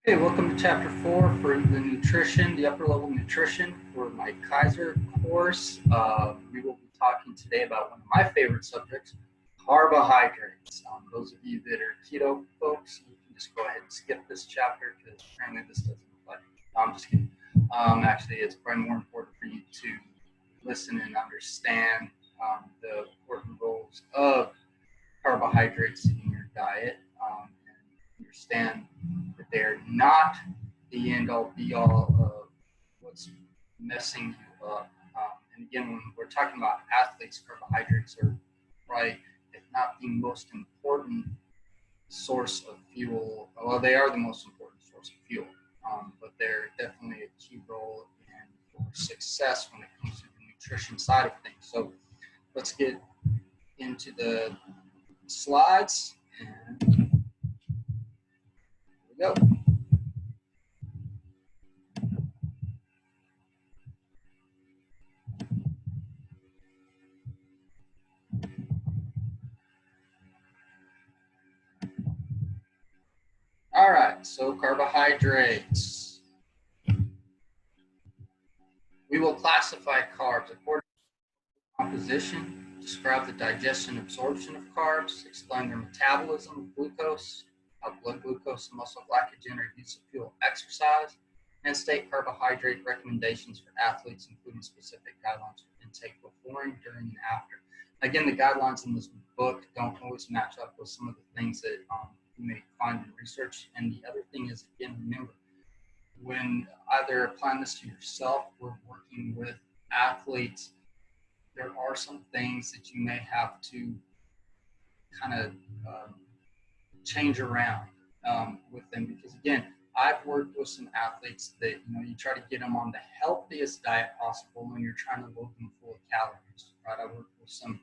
Hey, welcome to Chapter 4 for the nutrition, the upper level nutrition for my Kaiser course. We will be talking today about one of my favorite subjects, carbohydrates. Those of you that are keto folks, you can just go ahead and skip this chapter because apparently this doesn't apply. No, I'm just kidding. Actually, it's probably more important for you to listen and understand the important roles of carbohydrates in your diet and understand that they're not the end all be all of what's messing you up. And again, when we're talking about athletes, carbohydrates are probably, if not the most important source of fuel. Well, they are the most important source of fuel, but they're definitely a key role in your success when it comes to the nutrition side of things. So let's get into the slides, and here we go. All right, so carbohydrates. We will classify carbs according to composition, describe the digestion and absorption of carbs, explain their metabolism of glucose, how blood glucose and muscle glycogen are used to fuel exercise, and state carbohydrate recommendations for athletes, including specific guidelines for intake before, during, and after. Again, the guidelines in this book don't always match up with some of the things that you may find in research. And the other thing is, again, remember, when either applying this to yourself or working with athletes, there are some things that you may have to kind of change around with them, because again, I've worked with some athletes that you try to get them on the healthiest diet possible when you're trying to load them full of calories, right? I worked with some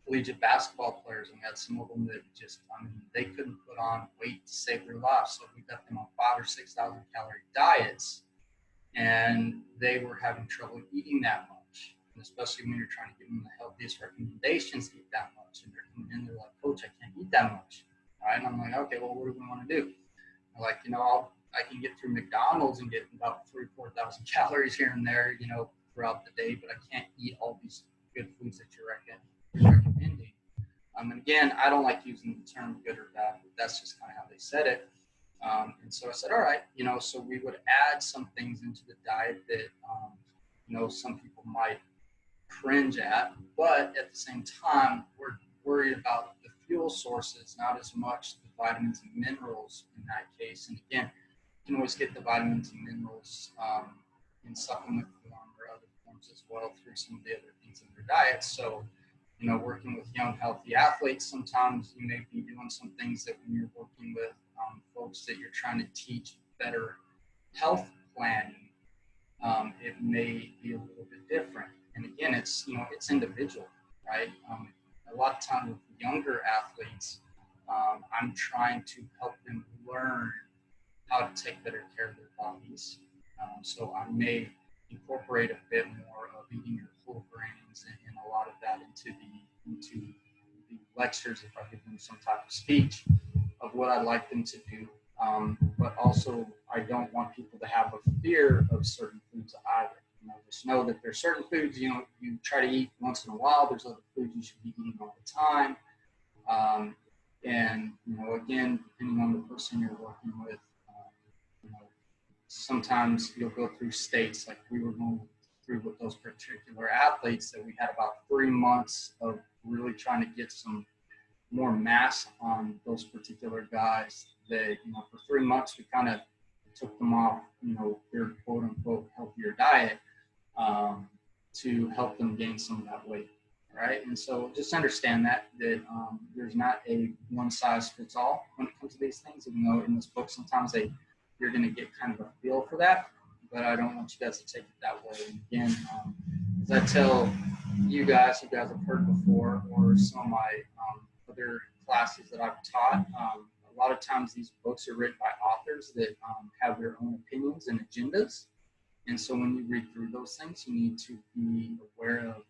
collegiate basketball players, and we had some of them that just, they couldn't put on weight to save their lives, so we got them on 5,000 or 6,000 calorie diets, and they were having trouble eating that much. And especially when you're trying to give them the healthiest recommendations to eat that much, and they're coming in, they're like, "Coach, I can't eat that much." All right, and I'm like, "Okay, well, what do we want to do?" They're like, I can get through McDonald's and get about 3,000 to 4,000 calories here and there, throughout the day, but I can't eat all these good foods that you're recommending. And again, I don't like using the term good or bad, but that's just kind of how they said it. And so I said, all right, so we would add some things into the diet that, some people might cringe at, but at the same time, we're worried about the fuel sources, not as much the vitamins and minerals in that case. And again, you can always get the vitamins and minerals in supplement form or other forms as well through some of the other things in their diet. So, working with young, healthy athletes, sometimes you may be doing some things that when you're working with folks that you're trying to teach better health planning, it may be a little bit different. And again, it's individual, right? A lot of times with younger athletes, I'm trying to help them learn how to take better care of their bodies. So I may incorporate a bit more of eating your whole grains and a lot of that into the lectures if I give them some type of speech of what I'd like them to do. But also, I don't want people to have a fear of certain foods either. Just know that there's certain foods you try to eat once in a while. There's other foods you should be eating all the time. And again, depending on the person you're working with, sometimes you'll go through states like we were going through with those particular athletes that we had about 3 months of really trying to get some more mass on those particular guys that, for 3 months we kind of took them off, their quote unquote healthier diet to help them gain some of that weight. Right. And so just understand that there's not a one size fits all when it comes to these things, even though in this book, sometimes you're going to get kind of a feel for that, but I don't want you guys to take it that way. And again, as I tell you guys have heard before, or some of my other classes that I've taught, a lot of times these books are written by authors that have their own opinions and agendas. And so when you read through those things, you need to be aware of,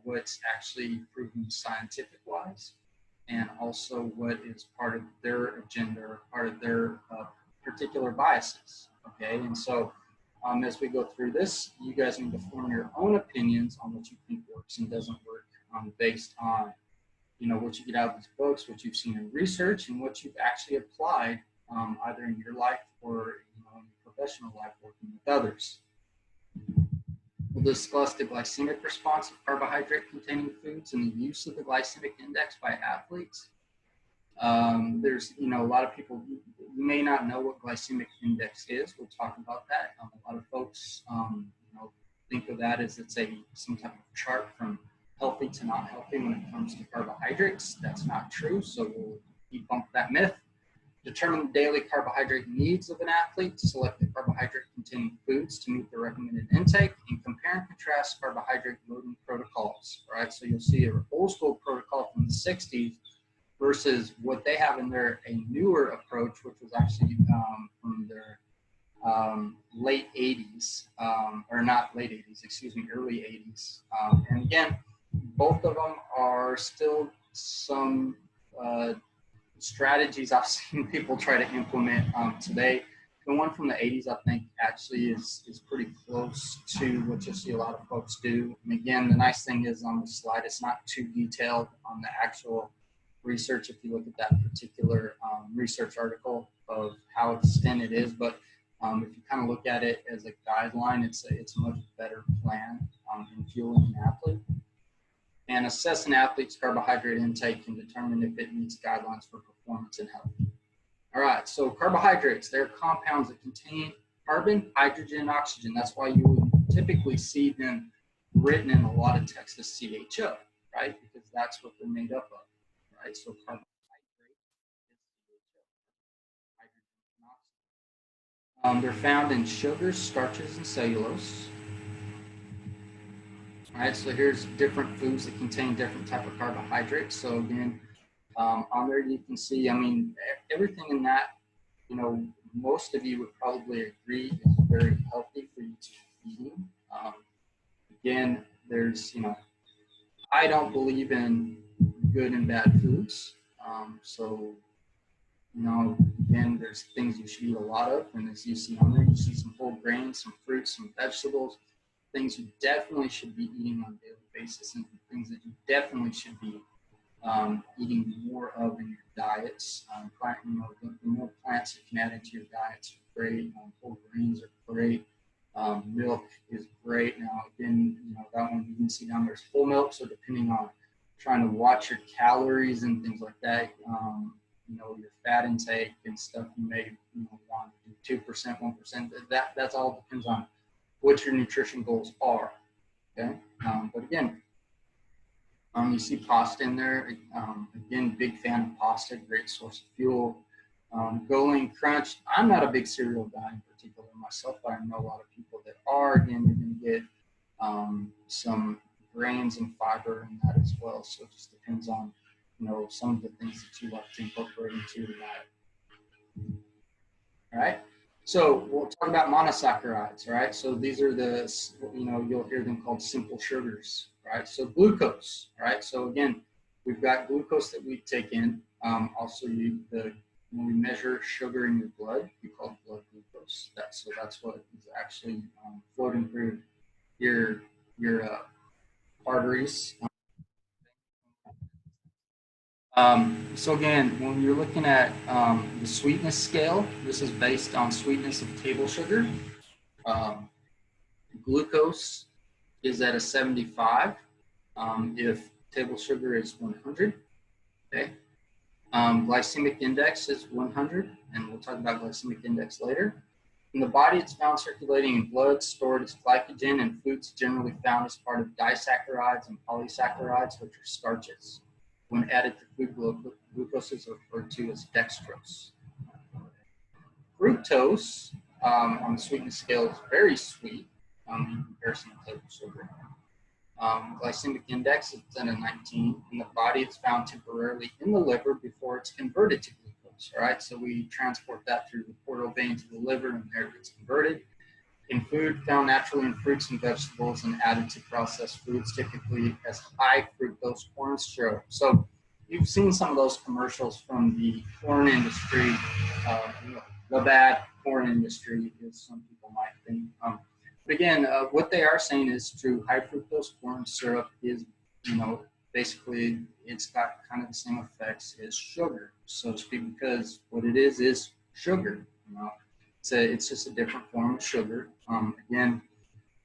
what's actually proven scientific wise, and also what is part of their agenda or part of their particular biases, okay? And so as we go through this, you guys need to form your own opinions on what you think works and doesn't work based on, you know, what you get out of these books, what you've seen in research, and what you've actually applied either in your life or, you know, in your professional life working with others. We'll discuss the glycemic response of carbohydrate-containing foods and the use of the glycemic index by athletes. There's, you know, a lot of people, you may not know what glycemic index is. We'll talk about that. A lot of folks, you know, think of that as it's some type of chart from healthy to not healthy when it comes to carbohydrates. That's not true. So we'll debunk that myth. Determine the daily carbohydrate needs of an athlete to select the carbohydrate-containing foods to meet the recommended intake, and compare and contrast carbohydrate loading protocols. Right. So you'll see an old school protocol from the 60s versus what they have in a newer approach, which was actually from their late 80s, or not late 80s, excuse me, early 80s. And again, both of them are still some strategies I've seen people try to implement today. The one from the 80s, I think, actually is pretty close to what you'll see a lot of folks do. And again, the nice thing is on the slide, it's not too detailed on the actual research if you look at that particular research article of how extended it is. But if you kind of look at it as a guideline, it's a much better plan in fueling an athlete. And assess an athlete's carbohydrate intake and determine if it meets guidelines for performance and health. All right, so carbohydrates, they're compounds that contain carbon, hydrogen, and oxygen. That's why you would typically see them written in a lot of text as CHO, right? Because that's what they're made up of, right? So carbohydrate is CHO, hydrogen and oxygen. They're found in sugars, starches, and cellulose. All right, so here's different foods that contain different type of carbohydrates. So again, on there you can see, I mean, everything in that, you know, most of you would probably agree is very healthy for you to be eating. Again, there's, you know, I don't believe in good and bad foods. So, you know, again, there's things you should eat a lot of. And as you see on there, you see some whole grains, some fruits, some vegetables, things you definitely should be eating on a daily basis, and things that you definitely should be eating more of in your diets. You know, the more plants you can add into your diets are great. Whole grains are great. Milk is great. Now, again, you know, that one you can see down there's full milk. So depending on trying to watch your calories and things like that, you know, your fat intake and stuff, you may, you know, want to do 2%, 1%. That's all depends on what your nutrition goals are. Okay. But again, you see pasta in there. Again, big fan of pasta, great source of fuel. Going Crunch. I'm not a big cereal guy in particular myself, but I know a lot of people that are. Again, you're going to get some grains and fiber in that as well. So it just depends on, you know, some of the things that you like to incorporate into your diet. All right. So we'll talk about monosaccharides, right? So these are the, you know, you'll hear them called simple sugars, right? So glucose, right? So again, we've got glucose that we take in. Also, when we measure sugar in your blood, we call it blood glucose. So that's what is actually floating through your arteries. So again, when you're looking at the sweetness scale, this is based on sweetness of table sugar. Glucose is at a 75 if table sugar is 100. Okay. Glycemic index is 100, and we'll talk about glycemic index later. In the body, it's found circulating in blood, stored as glycogen, and foods generally found as part of disaccharides and polysaccharides, which are starches. When added to food, glucose is referred to as dextrose. Fructose on the sweetness scale is very sweet in comparison to table sugar. Glycemic index is at a 19. In the body, it's found temporarily in the liver before it's converted to glucose. All right, so we transport that through the portal vein to the liver, and there it's converted. In food, found naturally in fruits and vegetables and added to processed foods, typically as high fructose corn syrup. So you've seen some of those commercials from the corn industry, you know, the bad corn industry, as some people might think. But again, what they are saying is true. High fructose corn syrup is, you know, basically it's got kind of the same effects as sugar, so to speak, because what it is sugar. You know, it's just a different form of sugar. Again,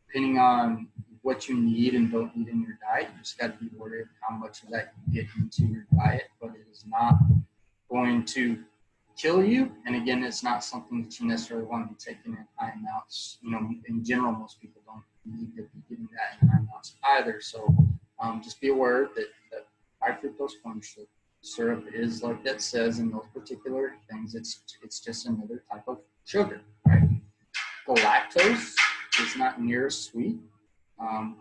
depending on what you need and don't need in your diet, you just got to be worried how much of that you get into your diet, but it is not going to kill you. And again, it's not something that you necessarily want to be taking in high amounts. You know, in general, most people don't need to be getting that in high amounts either. So just be aware that high fructose corn syrup is, like that says in those particular things, it's just another type of sugar, right? Galactose is not near as sweet.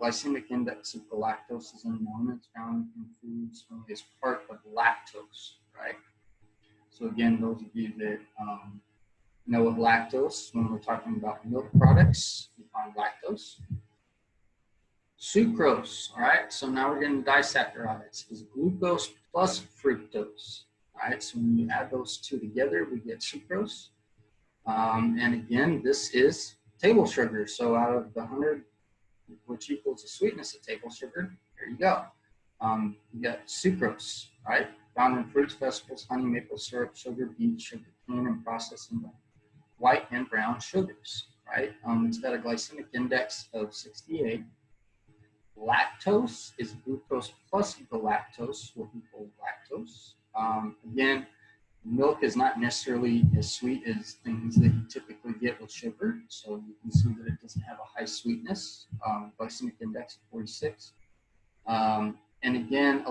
Glycemic index of galactose is unknown. It's found in foods only as part of lactose, right? So again, those of you that know of lactose, when we're talking about milk products, we find lactose. Sucrose, all right? So now we're getting disaccharides, is glucose plus fructose, all right? So when you add those two together, we get sucrose. And again, this is table sugar. So out of the 100, which equals the sweetness of table sugar, there you go. You got sucrose, right? Found in fruits, vegetables, honey, maple syrup, sugar, beet, sugar cane, and processing white and brown sugars, right? It's got a glycemic index of 68. Lactose is glucose plus galactose, what we call lactose. Again, milk is not necessarily as sweet as things that you typically get with sugar, so you can see that it doesn't have a high sweetness, glycemic index of 46. And again,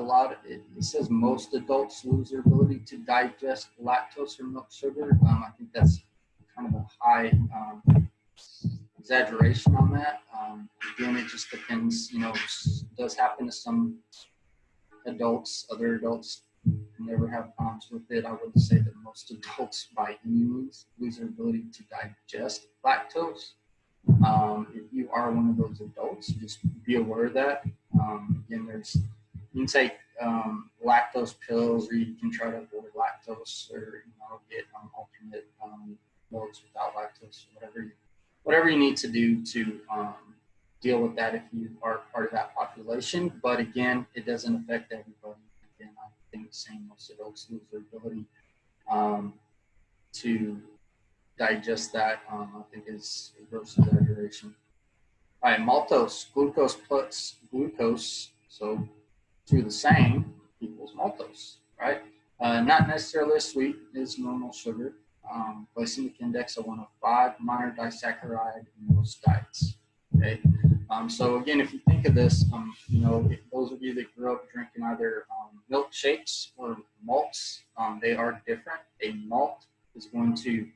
it says most adults lose their ability to digest lactose or milk sugar. I think that's kind of a high exaggeration on that. Again, it just depends, you know, it does happen to some adults. Other adults never have problems with it. I would say that most adults by any means lose their ability to digest lactose. If you are one of those adults, just be aware of that. Again, you can take lactose pills, or you can try to avoid lactose, or get alternate milks without lactose, or whatever you need to do to deal with that if you are part of that population. But again, it doesn't affect everybody. Again, I think saying most adults lose their ability to digest that, I think is a gross exaggeration. All right, maltose, glucose plus glucose, so two the same equals maltose, right? Not necessarily as sweet as normal sugar. Glycemic index of 105, minor disaccharide in most diets. Okay. So again, if you think of this, if those of you that grew up drinking either milkshakes or malts, they are different. A malt is going to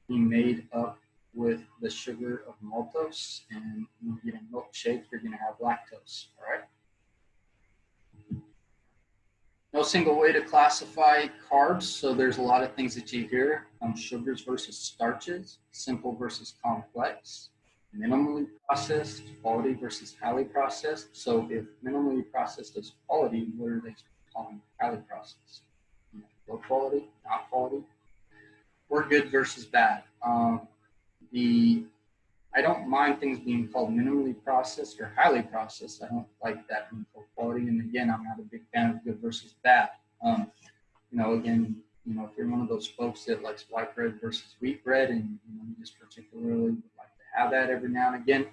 be made up with the sugar of maltose, and when you get a milkshake, you're going to have lactose. All right. No single way to classify carbs, so there's a lot of things that you hear. Sugars versus starches, simple versus complex, minimally processed, quality versus highly processed. So if minimally processed is quality, what are they calling highly processed? Low quality, not quality, or good versus bad. I don't mind things being called minimally processed or highly processed. I don't like that being called quality. And again, I'm not a big fan of good versus bad. Again, if you're one of those folks that likes white bread versus wheat bread, and you just particularly would like to have that every now and again,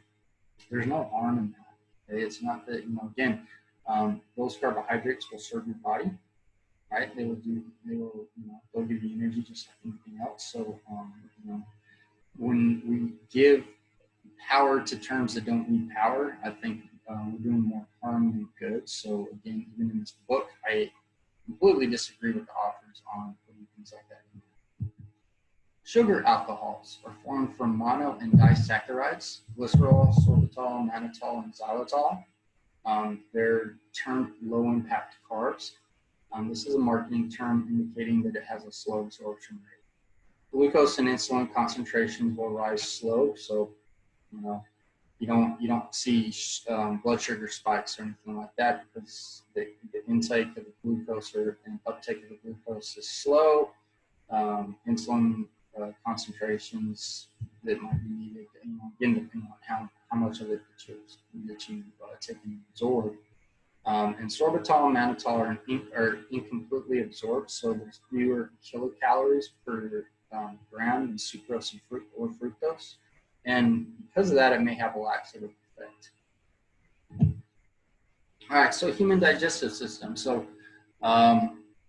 there's no harm in that. It's not that, again, those carbohydrates will serve your body, right? They'll give you energy just like anything else. So, when we give power to terms that don't need power, I think we're doing more harm than good. So again, even in this book, I completely disagree with the authors on putting things like that in. Sugar alcohols are formed from mono and disaccharides, glycerol, sorbitol, mannitol, and xylitol. They're termed low-impact carbs. This is a marketing term indicating that it has a slow absorption rate. Glucose and insulin concentrations will rise slow, so you don't see blood sugar spikes or anything like that, because the intake of the glucose and uptake of the glucose is slow. Insulin concentrations that might be needed, again, depending on how much of it that you take and absorb. And sorbitol and mannitol are incompletely absorbed, so there's fewer kilocalories per gram than sucrose or fructose. And because of that, it may have a laxative effect. All right, so human digestive system. So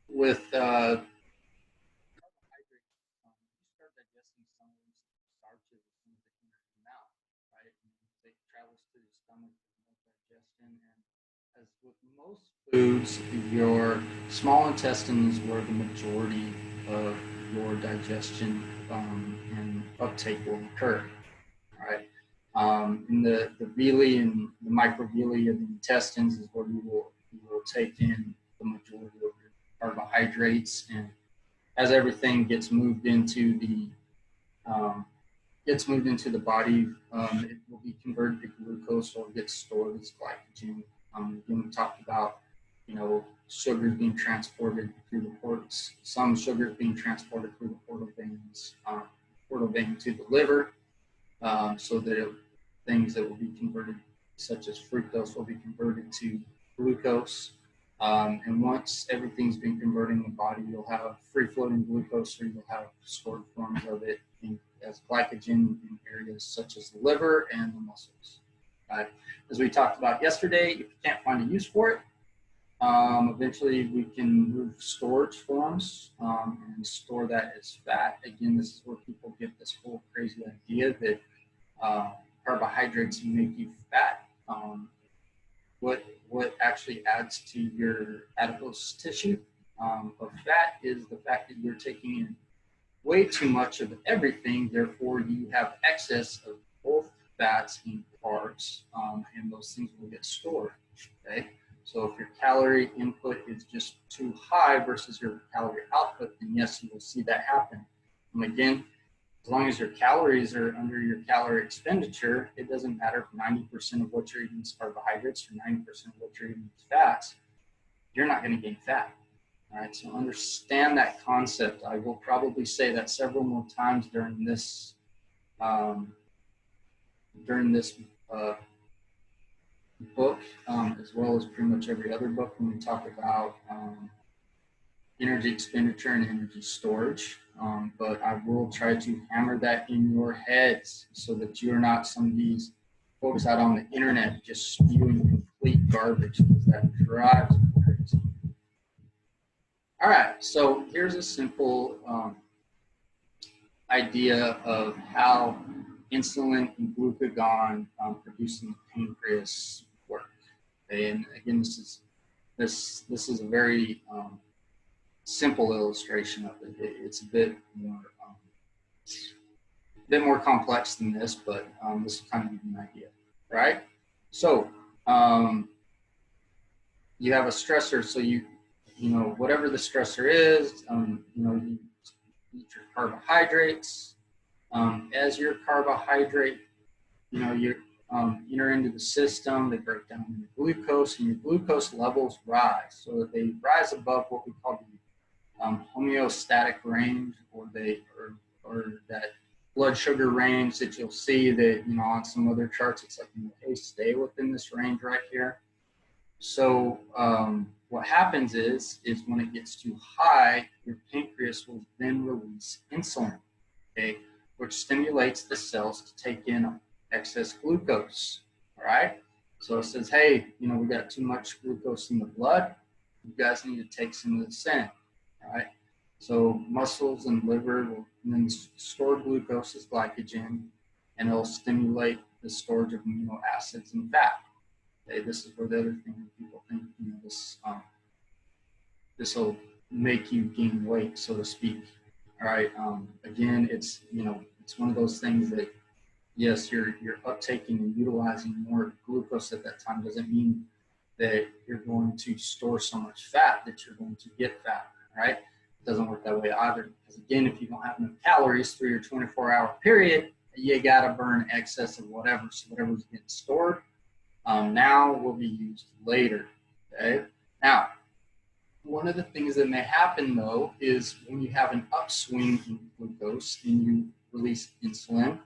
with carbohydrates, you start digesting some of these starches as soon as they come out of your mouth, right? And it travels to the stomach for digestion. And as with most foods, your small intestine is where the majority of your digestion and uptake will occur, right? And the villi and the microvilli of the intestines is where you will take in the majority of your carbohydrates. And as everything gets moved into the body, it will be converted to glucose or gets stored as glycogen. Again, we talked about, sugars being transported through the ports, some sugars being transported through the portal vein to the liver, so that things that will be converted, such as fructose, will be converted to glucose. And once everything's been converted in the body, you'll have free-floating glucose, or you'll have stored forms of it as glycogen in areas such as the liver and the muscles. As we talked about yesterday, if you can't find a use for it, eventually we can move storage forms and store that as fat. Again, this is where people get this whole crazy idea that carbohydrates make you fat. What actually adds to your adipose tissue of fat is the fact that you're taking in way too much of everything. Therefore, you have excess of both fats and carbs, and those things will get stored. Okay, so if your calorie input is just too high versus your calorie output, then yes, you will see that happen. And again, as long as your calories are under your calorie expenditure, it doesn't matter if 90% of what you're eating is carbohydrates or 90% of what you're eating is fats, you're not going to gain fat. All right, so understand that concept. I will probably say that several more times during this book, as well as pretty much every other book when we talk about energy expenditure and energy storage. But I will try to hammer that in your heads so that you're not some of these folks out on the internet just spewing complete garbage, because that drives me crazy. All right, so here's a simple idea of how insulin and glucagon produced in the pancreas work. Okay, and again, this is a very simple illustration of it. It's a bit more complex than this, but this will kind of give you an idea, right? So you have a stressor, so you whatever the stressor is, you eat your carbohydrates. As your carbohydrate, you enter into the system, they break down into glucose, and your glucose levels rise, so that they rise above what we call the homeostatic range, or that blood sugar range that you'll see that, on some other charts, it's like, hey, stay within this range right here. So what happens is when it gets too high, your pancreas will then release insulin, okay, which stimulates the cells to take in excess glucose. All right. So it says, hey, we got too much glucose in the blood. You guys need to take some of this in. All right. So muscles and liver will then store glucose as glycogen, and it'll stimulate the storage of amino acids and fat. Okay, this is where the other thing that people think, this will make you gain weight, so to speak. All right. Again, it's one of those things that, yes, you're uptaking and utilizing more glucose at that time doesn't mean that you're going to store so much fat that you're going to get fat. Right? It doesn't work that way either, because again, if you don't have enough calories through your 24-hour period, you got to burn excess of whatever. So whatever's getting stored now will be used later. Okay. Now, One of the things that may happen though is when you have an upswing in glucose and you release insulin,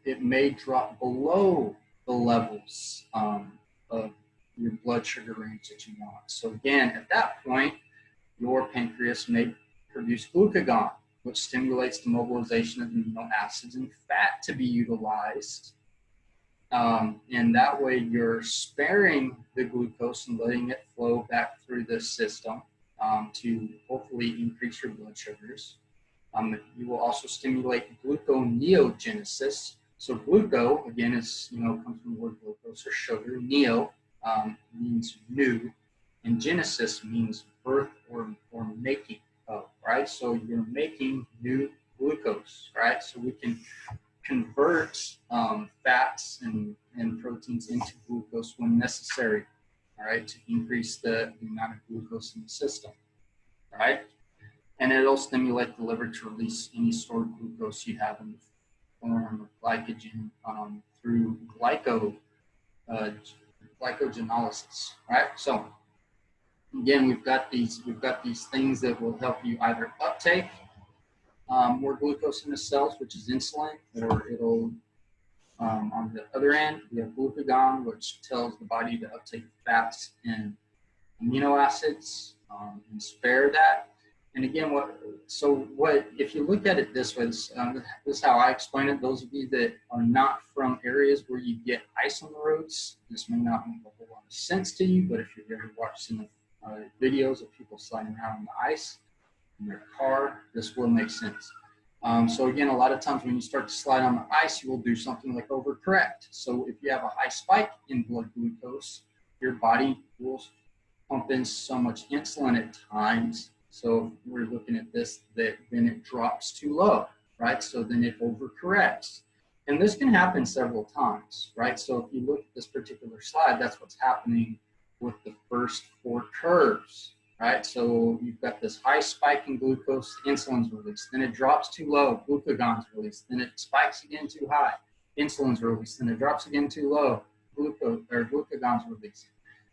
it may drop below the levels of your blood sugar range that you want. So again, at that point, your pancreas may produce glucagon, which stimulates the mobilization of amino acids and fat to be utilized. And that way you're sparing the glucose and letting it flow back through the system to hopefully increase your blood sugars. You will also stimulate gluconeogenesis. So gluco, again, is, comes from the word glucose or sugar. Neo means new, and genesis means birth or making of, right? So you're making new glucose, right? So we can convert fats and proteins into glucose when necessary, all right, to increase the amount of glucose in the system, all right? And it'll stimulate the liver to release any stored glucose you have in the form of glycogen through glycogenolysis, right? So again, we've got these things that will help you either uptake more glucose in the cells, which is insulin, or it'll on the other end, we have glucagon, which tells the body to uptake fats and amino acids and spare that. And again, if you look at it this way, this is how I explain it. Those of you that are not from areas where you get ice on the roads, this may not make a whole lot of sense to you, but if you've ever watched some videos of people sliding around on the ice in their car, this will make sense. So again, a lot of times when you start to slide on the ice, you will do something like overcorrect. So if you have a high spike in blood glucose, your body will pump in so much insulin at times. So if we're looking at this, then it drops too low, right? So then it overcorrects. And this can happen several times, right? So if you look at this particular slide, that's what's happening with the first 4 curves. Right, so you've got this high spike in glucose, insulin's released, then it drops too low, glucagon's released, then it spikes again too high, insulin's released, then it drops again too low, glucagon's released.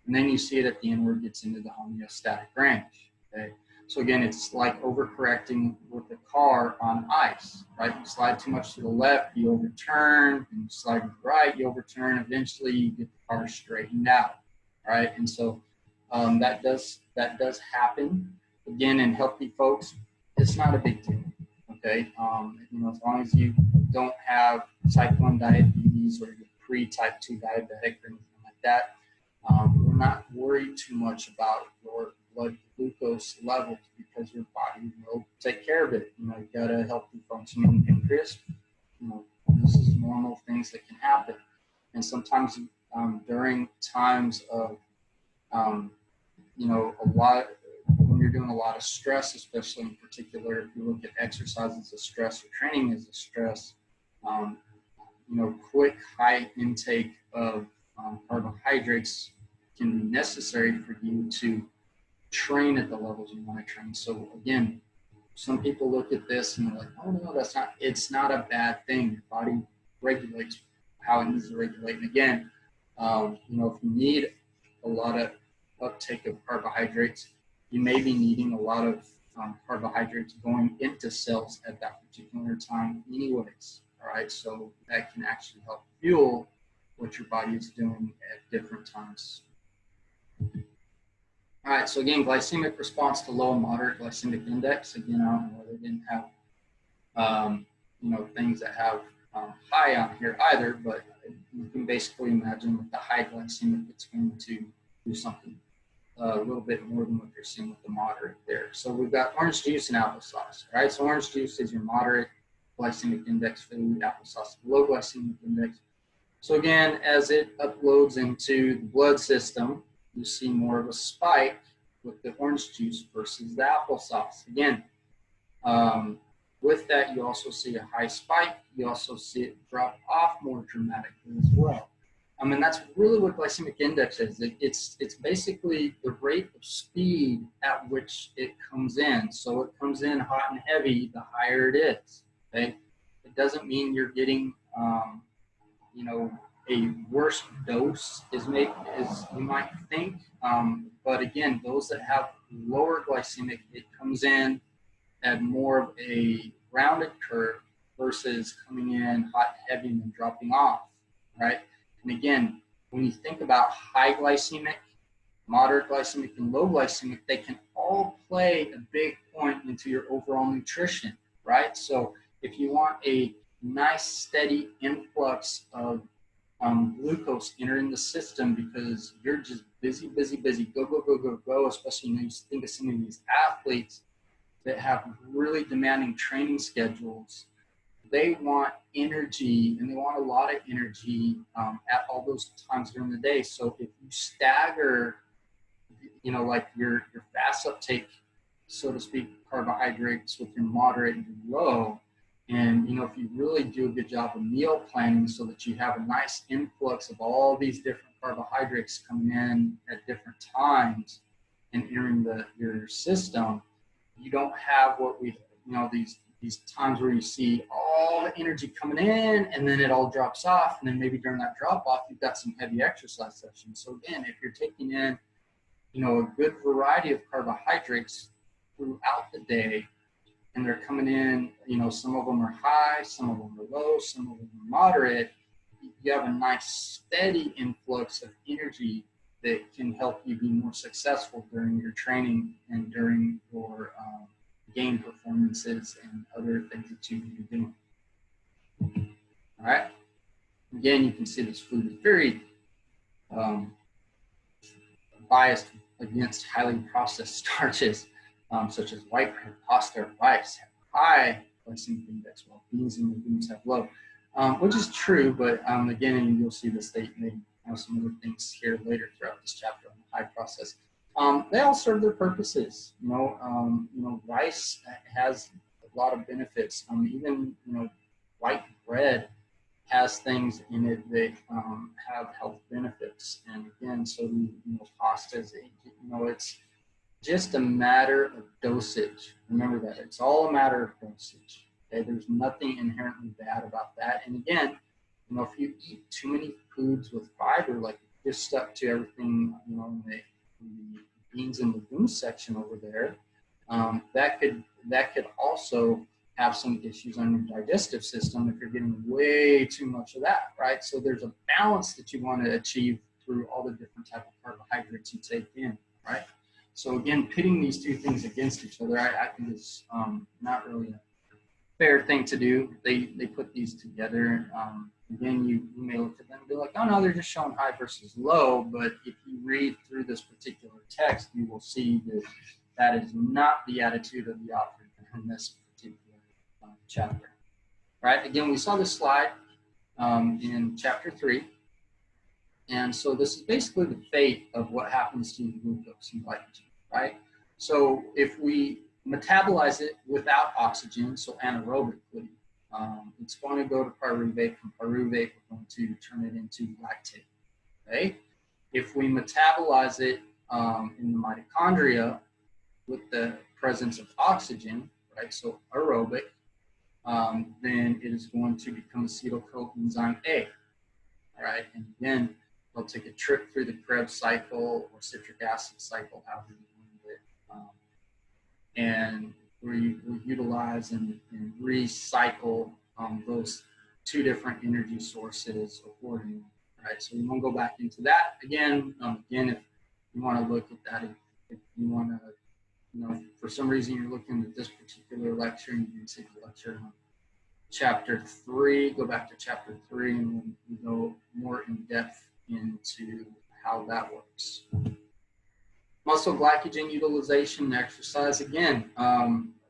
And then you see it at the end where it gets into the homeostatic range. Okay, so again, it's like overcorrecting with the car on ice, right? You slide too much to the left, you overturn, and you slide to the right, you overturn, eventually you get the car straightened out, right? And so that does happen. Again, in healthy folks, it's not a big deal. Okay, as long as you don't have type 1 diabetes or you're pre-type 2 diabetic or anything like that, we're not worried too much about your blood glucose levels because your body will take care of it. You got a healthy functioning pancreas. This is normal things that can happen, and sometimes during times of when you're doing a lot of stress, especially in particular, if you look at exercise as a stress or training as a stress, quick high intake of carbohydrates can be necessary for you to train at the levels you want to train. So again, some people look at this and they're like, oh no, it's not a bad thing. Your body regulates how it needs to regulate. And again, if you need a lot of uptake of carbohydrates, you may be needing a lot of carbohydrates going into cells at that particular time anyways, all right? So that can actually help fuel what your body is doing at different times. All right, so again, glycemic response to low and moderate glycemic index. Again, I don't know, they didn't have, things that have high on here either, but you can basically imagine with the high glycemic, it's going to do something a little bit more than what you're seeing with the moderate there. So we've got orange juice and applesauce, right? So orange juice is your moderate glycemic index food, applesauce low glycemic index. So again, as it uploads into the blood system, you see more of a spike with the orange juice versus the applesauce. Again, with that, you also see a high spike. You also see it drop off more dramatically as well. And that's really what glycemic index is. It's basically the rate of speed at which it comes in. So it comes in hot and heavy, the higher it is. Okay, it doesn't mean you're getting, a worse dose as you might think. But again, those that have lower glycemic, it comes in at more of a rounded curve versus coming in hot and heavy and then dropping off, right? And again, when you think about high glycemic, moderate glycemic, and low glycemic, they can all play a big point into your overall nutrition, right? So if you want a nice steady influx of glucose entering the system because you're just busy, go, go, go, go, go, especially, you think of some of these athletes that have really demanding training schedules. They want energy, and they want a lot of energy at all those times during the day. So if you stagger, like your fast uptake, so to speak, carbohydrates with your moderate and your low, and if you really do a good job of meal planning so that you have a nice influx of all these different carbohydrates coming in at different times and entering your system, you don't have what we, these times where you see all the energy coming in and then it all drops off, and then maybe during that drop off you've got some heavy exercise sessions. So again, if you're taking in a good variety of carbohydrates throughout the day, and they're coming in, some of them are high, some of them are low, some of them are moderate, you have a nice steady influx of energy that can help you be more successful during your training and during your game performances and other things that you need to do. All right. Again, you can see this food is very biased against highly processed starches, such as white bread, pasta, rice, have high glycemic index, while beans and legumes have low, which is true. But again, you'll see this they have some other things here later throughout this chapter on high process. They all serve their purposes. Rice has a lot of benefits. Even white bread has things in it that have health benefits, and again, so do pastas. It's just a matter of dosage. Remember that it's all a matter of dosage. Okay, there's nothing inherently bad about that. And again, if you eat too many foods with fiber, like just stuck to everything, in the beans and legumes section over there, that could also have some issues on your digestive system if you're getting way too much of that, right? So there's a balance that you want to achieve through all the different type of carbohydrates you take in, right? So again, pitting these two things against each other, I think is not really a fair thing to do. They put these together. Again, you may look at them and be like, oh no, they're just showing high versus low. But if you read through this particular text, you will see that that is not the attitude of the author in this particular chapter. Right? Again, we saw this slide in chapter 3. And so this is basically the fate of what happens to glucose and glycogen, right? So if we metabolize it without oxygen, so anaerobically, it's going to go to pyruvate. From pyruvate, we're going to turn it into lactate, okay? If we metabolize it in the mitochondria with the presence of oxygen, right, so aerobic, then it is going to become acetyl coenzyme A, all right? And again, they'll take a trip through the Krebs cycle or citric acid cycle, however you want it, and we utilize and recycle those two different energy sources accordingly, right? So we won't go back into that again. Again, if you want to look at that, if you want to, for some reason you're looking at this particular lecture and you can see the lecture on chapter 3, go back to chapter 3 and we go more in depth into how that works. Muscle glycogen utilization and exercise, again,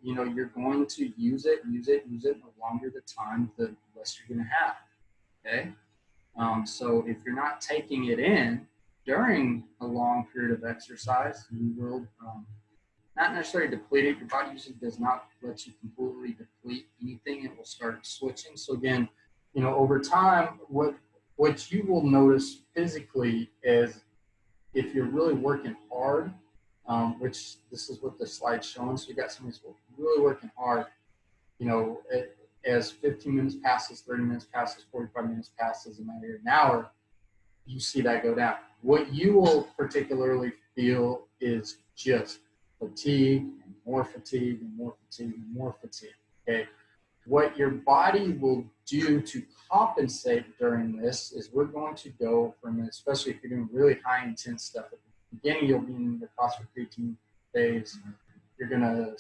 you're going to use it. The longer the time, the less you're going to have, okay? So if you're not taking it in during a long period of exercise, you will not necessarily deplete it. Your body usually does not let you completely deplete anything. It will start switching. So again, over time, what you will notice physically is if you're really working hard, which this is what the slide's showing. So you got somebody who's really working hard, as 15 minutes passes, 30 minutes passes, 45 minutes passes, a matter of an hour, you see that go down. What you will particularly feel is just fatigue, and more fatigue, and more fatigue, and more fatigue. Okay. What your body will do to compensate during this is we're going to go from, especially if you're doing really high intense stuff at the beginning, you'll be in the CrossFit creatine phase. You're gonna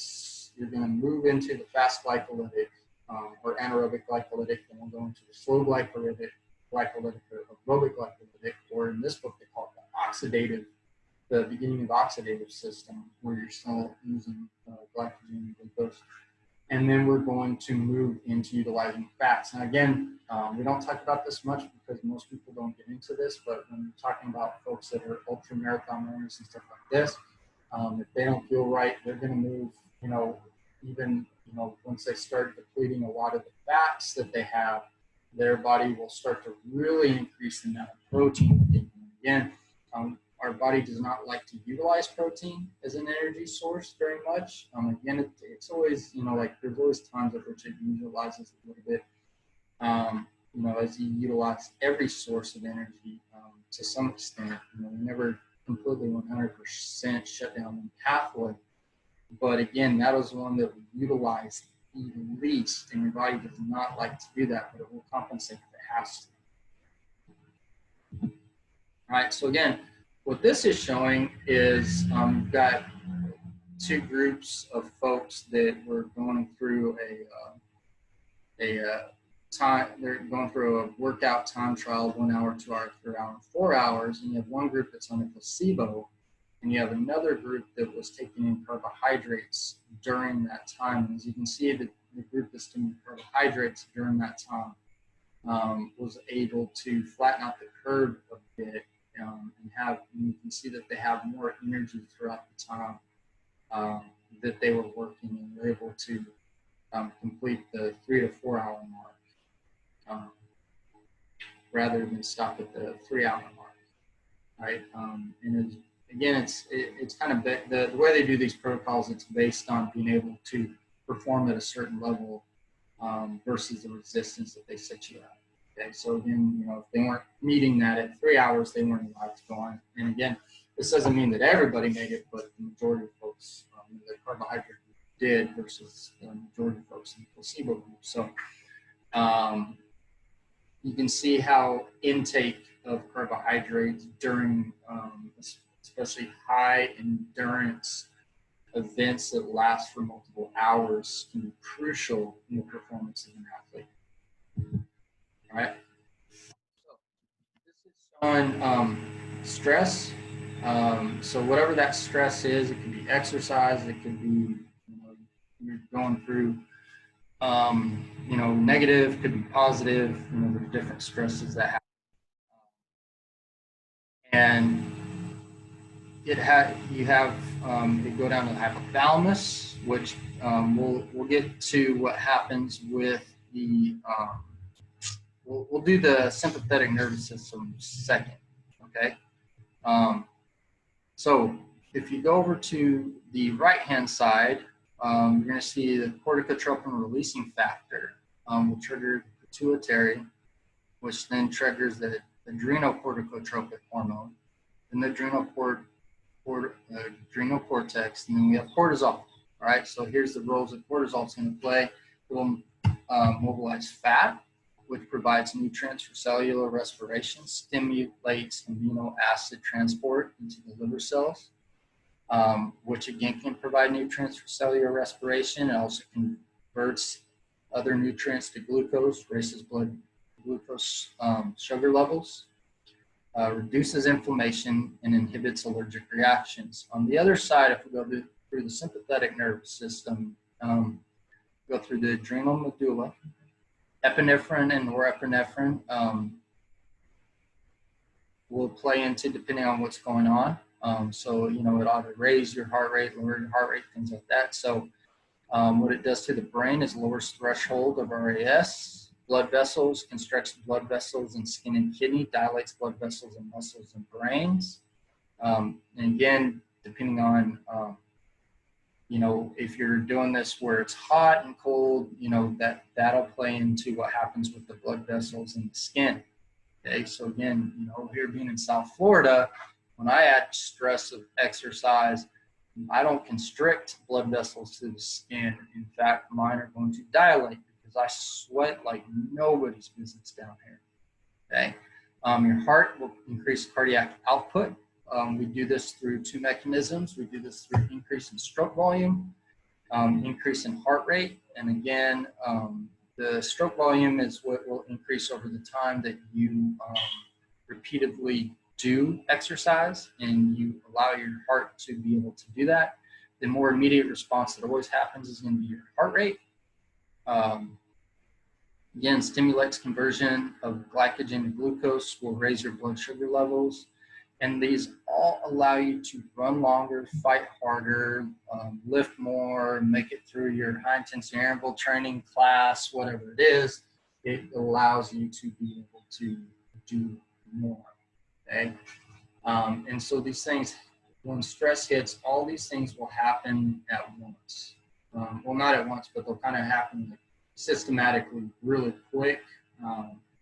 move into the fast glycolytic or anaerobic glycolytic, and we'll go into the slow glycolytic or aerobic glycolytic, or in this book they call it the beginning of oxidative system, where you're still using glycogen and glucose. And then we're going to move into utilizing fats. And again, we don't talk about this much because most people don't get into this, but when you're talking about folks that are ultra marathon runners and stuff like this, if they don't feel right, they're going to move, even, once they start depleting a lot of the fats that they have, their body will start to really increase the amount of protein. Again, our body does not like to utilize protein as an energy source very much. Again, it's always, there's always times at which it utilizes a little bit, as you utilize every source of energy to some extent. We never completely 100% shut down one pathway. But again, that is one that we utilize the least, and your body does not like to do that, but it will compensate if it has to. All right, so again, what this is showing is you've got two groups of folks that were going through they're going through a workout time trial, 1 hour, 2 hours, 3 hours, 4 hours, and you have one group that's on a placebo, and you have another group that was taking in carbohydrates during that time. And as you can see, the group that's taking carbohydrates during that time was able to flatten out the curve a bit, and you can see that they have more energy throughout the time that they were working, and were able to complete the 3 to 4 hour mark rather than stop at the 3 hour mark, right? And it's kind of the way they do these protocols. It's based on being able to perform at a certain level versus the resistance that they set you at. Okay, so again, if they weren't meeting that at 3 hours, they weren't allowed to go on. And again, this doesn't mean that everybody made it, but the majority of folks, the carbohydrate did versus the majority of folks in the placebo group. So you can see how intake of carbohydrates during especially high endurance events that last for multiple hours can be crucial in the performance of an athlete. All right. So this is showing stress. So whatever that stress is, it could be exercise, it could be you're going through negative, could be positive. There's different stresses that happen, and it go down to the hypothalamus, which we'll get to what happens with the we'll do the sympathetic nervous system second. Okay, so if you go over to the right hand side, you're going to see the corticotropin releasing factor will trigger pituitary, which then triggers the adrenocorticotropic hormone, and the adrenal cortex, and then we have cortisol. All right, so here's the roles that cortisol is going to play. It will mobilize fat, which provides nutrients for cellular respiration, stimulates amino acid transport into the liver cells, which again can provide nutrients for cellular respiration. It also converts other nutrients to glucose, raises blood glucose sugar levels, reduces inflammation, and inhibits allergic reactions. On the other side, if we go through the sympathetic nervous system, go through the adrenal medulla, epinephrine and norepinephrine will play into depending on what's going on. So, it ought to raise your heart rate, lower your heart rate, things like that. So what it does to the brain is lowers threshold of RAS. Blood vessels, constricts blood vessels in skin and kidney, dilates blood vessels in muscles and brains. And again, depending on, if you're doing this where it's hot and cold, that'll play into what happens with the blood vessels in the skin. Okay, so again, here being in South Florida, when I add stress of exercise, I don't constrict blood vessels to the skin. In fact, mine are going to dilate because I sweat like nobody's business down here. Okay. Your heart will increase cardiac output. We do this through two mechanisms. We do this through increase in stroke volume, increase in heart rate. And again, the stroke volume is what will increase over the time that you repeatedly do exercise and you allow your heart to be able to do that. The more immediate response that always happens is going to be your heart rate. Again, stimulates conversion of glycogen to glucose, will raise your blood sugar levels. And these all allow you to run longer, fight harder, lift more, make it through your high intensity interval training class, whatever it is. It allows you to be able to do more. Okay. And so these things, when stress hits, all these things will happen at once. Well, not at once, but they'll kind of happen systematically really quick,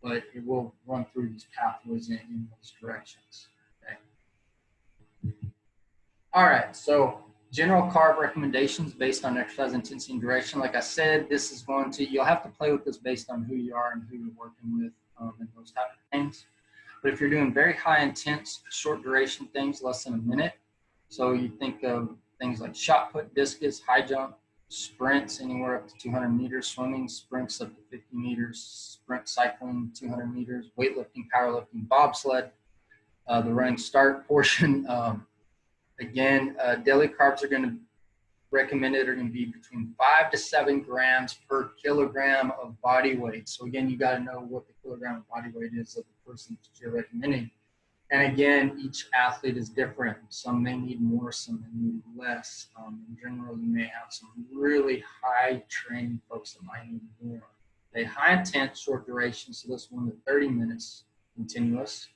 but it will run through these pathways in those directions. Okay. All right, so general carb recommendations based on exercise intensity and duration. Like I said, this is going to, you'll have to play with this based on who you are and who you're working with and those type of things. But if you're doing very high intense, short duration things, less than a minute, so you think of things like shot put, discus, high jump, sprints anywhere up to 200 meters, swimming, sprints up to 50 meters, sprint cycling 200 meters, weightlifting, powerlifting, bobsled, the running start portion. Again, daily carbs are going to recommended are going to be between 5 to 7 grams per kilogram of body weight. So again, you got to know what the kilogram of body weight is of the person that you're recommending. And again, each athlete is different. Some may need more, some may need less. In general, you may have some really high training folks that might need more. A high intense, short duration, so this 1 to 30 minutes continuous.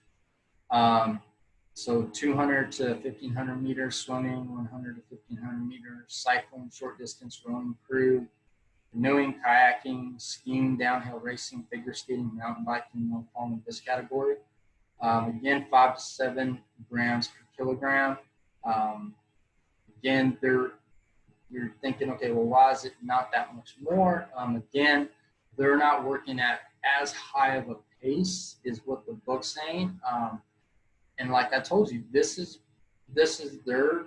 So 200 to 1,500 meters swimming, 100 to 1,500 meters cycling, short distance rowing, crew, canoeing, kayaking, skiing, downhill racing, figure skating, mountain biking, all fall in this category. Again, 5 to 7 grams per kilogram. Again, you're thinking, okay, well, why is it not that much more? Again, they're not working at as high of a pace, is what the book's saying. And like I told you, this is their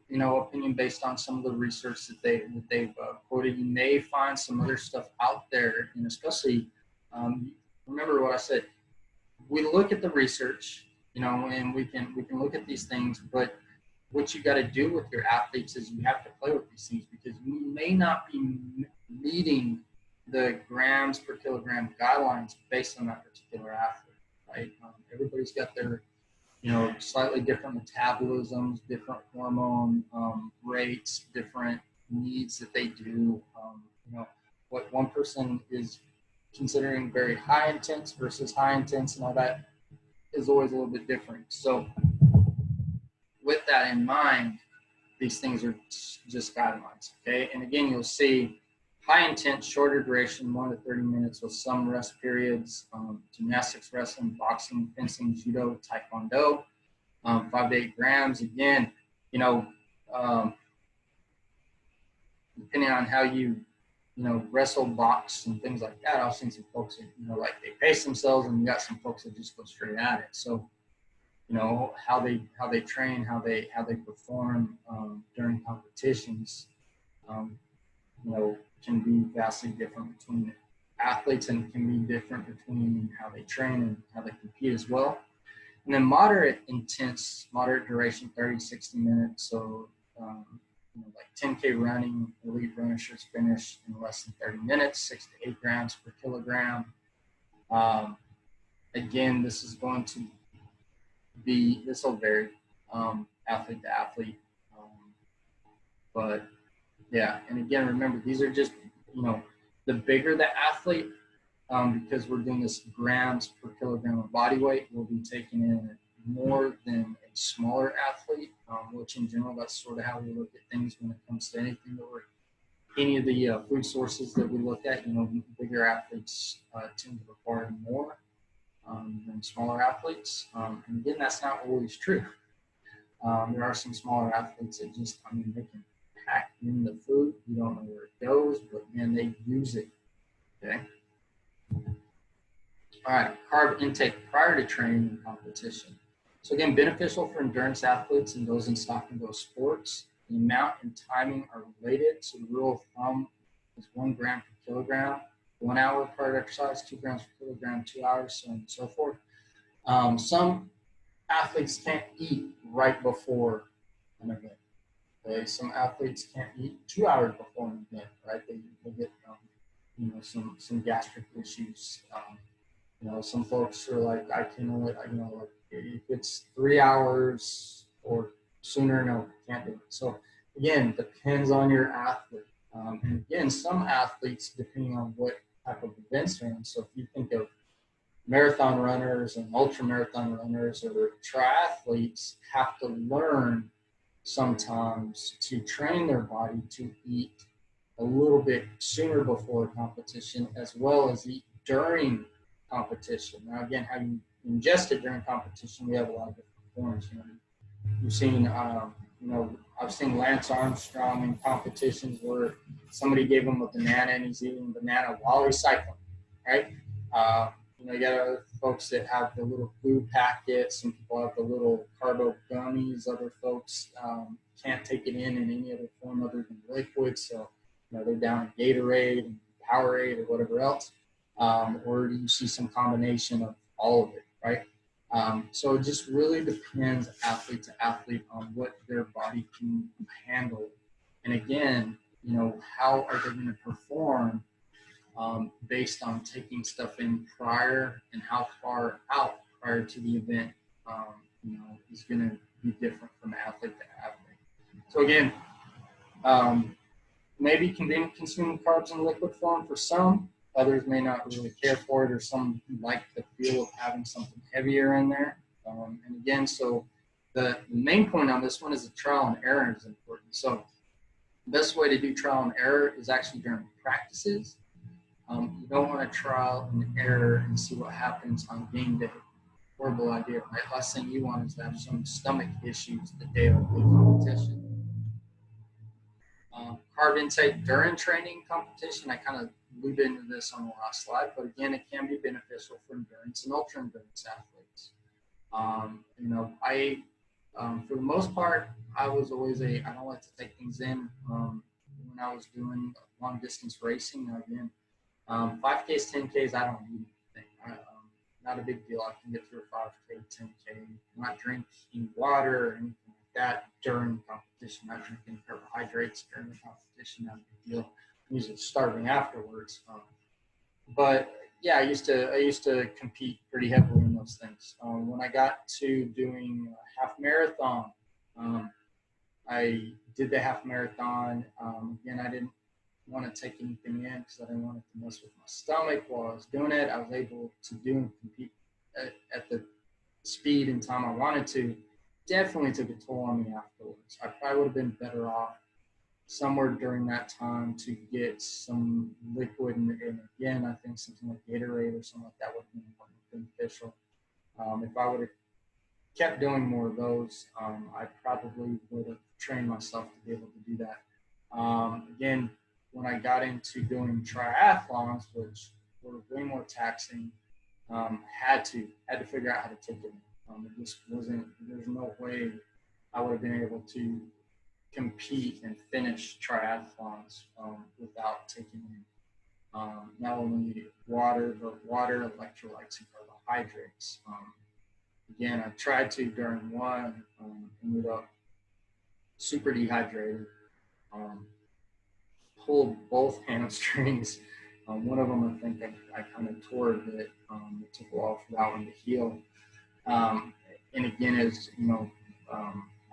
opinion based on some of the research that they've quoted. You may find some other stuff out there, and especially remember what I said. We look at the research, and we can look at these things, but what you got to do with your athletes is you have to play with these things because you may not be meeting the grams per kilogram guidelines based on that particular athlete, right? Everybody's got their slightly different metabolisms, different hormone rates, different needs that they do. What one person is considering very high intense versus high intense and all that is always a little bit different. So with that in mind, these things are just guidelines, okay? And again, you'll see high intense, shorter duration, 1 to 30 minutes with some rest periods, gymnastics, wrestling, boxing, fencing, judo, taekwondo, 5 to 8 grams. Again, depending on how you wrestle, box, and things like that, I've seen some folks that, like they pace themselves, and you got some folks that just go straight at it. So, how they train, how they perform during competitions, can be vastly different between athletes and can be different between how they train and how they compete as well. And then moderate duration, 30, 60 minutes. So, like 10K running, elite runner should finish in less than 30 minutes, 6 to 8 grams per kilogram. Again, this will vary athlete to athlete. But yeah, and again, remember, these are just, the bigger the athlete, because we're doing this grams per kilogram of body weight, we'll be taking in more than a smaller athlete, which in general, that's sort of how we look at things when it comes to anything that any of the food sources that we look at. Bigger athletes tend to require more than smaller athletes. And again, that's not always true. There are some smaller athletes that just, I mean, they can pack in the food. You don't know where it goes, but man, they use it. Okay. All right, carb intake prior to training and competition. So again, beneficial for endurance athletes and those in stop and go sports. The amount and timing are related. So the rule of thumb is 1 gram per kilogram, 1 hour prior to exercise, 2 grams per kilogram, 2 hours, so on and so forth. Some athletes can't eat right before an event. Okay? Some athletes can't eat 2 hours before an event, right? They get some gastric issues. Some folks are like, I can only, like if it's 3 hours or sooner, no, can't do it. So again, depends on your athlete. And again, some athletes, depending on what type of events they're in. So if you think of marathon runners and ultra marathon runners or triathletes, have to learn sometimes to train their body to eat a little bit sooner before competition, as well as eat during competition. Now, again, how you ingest it during competition, we have a lot of different forms. You've seen, I've seen Lance Armstrong in competitions where somebody gave him a banana and he's eating a banana while he's cycling, right? You got other folks that have the little food packets. Some people have the little carbo gummies. Other folks can't take it in any other form other than liquid. So, they're down in Gatorade and Powerade or whatever else. Or do you see some combination of all of it, right? So it just really depends athlete to athlete on what their body can handle. And again, how are they going to perform based on taking stuff in prior and how far out prior to the event, is going to be different from athlete to athlete. So again, maybe consuming carbs in liquid form for some. Others may not really care for it, or some like the feel of having something heavier in there. And again, so the main point on this one is that trial and error is important. So the best way to do trial and error is actually during practices. You don't want to trial and error and see what happens on game day. Horrible idea, right? Last thing you want is to have some stomach issues the day of the competition. Carb intake during training competition, I kind of alluded into this on the last slide, but again, it can be beneficial for endurance and ultra endurance athletes. For the most part, I was always I don't like to take things in when I was doing long distance racing. Again, 5Ks, 10Ks, I don't need anything. Not a big deal. I can get through a 5K, 10K, not drinking water or anything like that during competition, not drinking carbohydrates during the competition, not a big deal. I'm usually starving afterwards. But yeah, I used to compete pretty heavily in those things. When I got to doing a half marathon, I did the half marathon. Again, I didn't want to take anything in because I didn't want it to mess with my stomach while I was doing it. I was able to do and compete at the speed and time I wanted to. Definitely took a toll on me afterwards. I probably would have been better off somewhere during that time to get some liquid. And again, I think something like Gatorade or something like that would have been beneficial. If I would have kept doing more of those, I probably would have trained myself to be able to do that. Again, when I got into doing triathlons, which were way more taxing, had to figure out how to take it. It just wasn't. There's no way I would have been able to compete and finish triathlons without taking in not only water, but water, electrolytes, and carbohydrates. Again, I tried to during one, ended up super dehydrated. Pulled both hamstrings. One of them, I think I kind of tore a bit. It took a while for that one to heal. And again,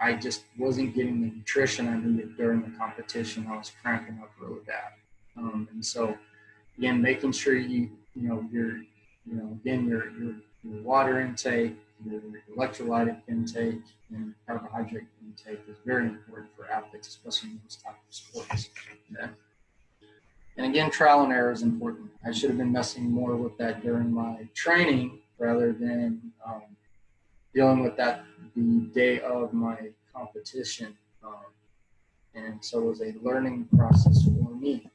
I just wasn't getting the nutrition I needed during the competition. I was cramping up really bad. And so, again, making sure your water intake, your electrolyte intake, and carbohydrate intake is very important for athletes, especially in those type of sports. Okay? And again, trial and error is important. I should have been messing more with that during my training rather than dealing with that the day of my competition. And so it was a learning process for me.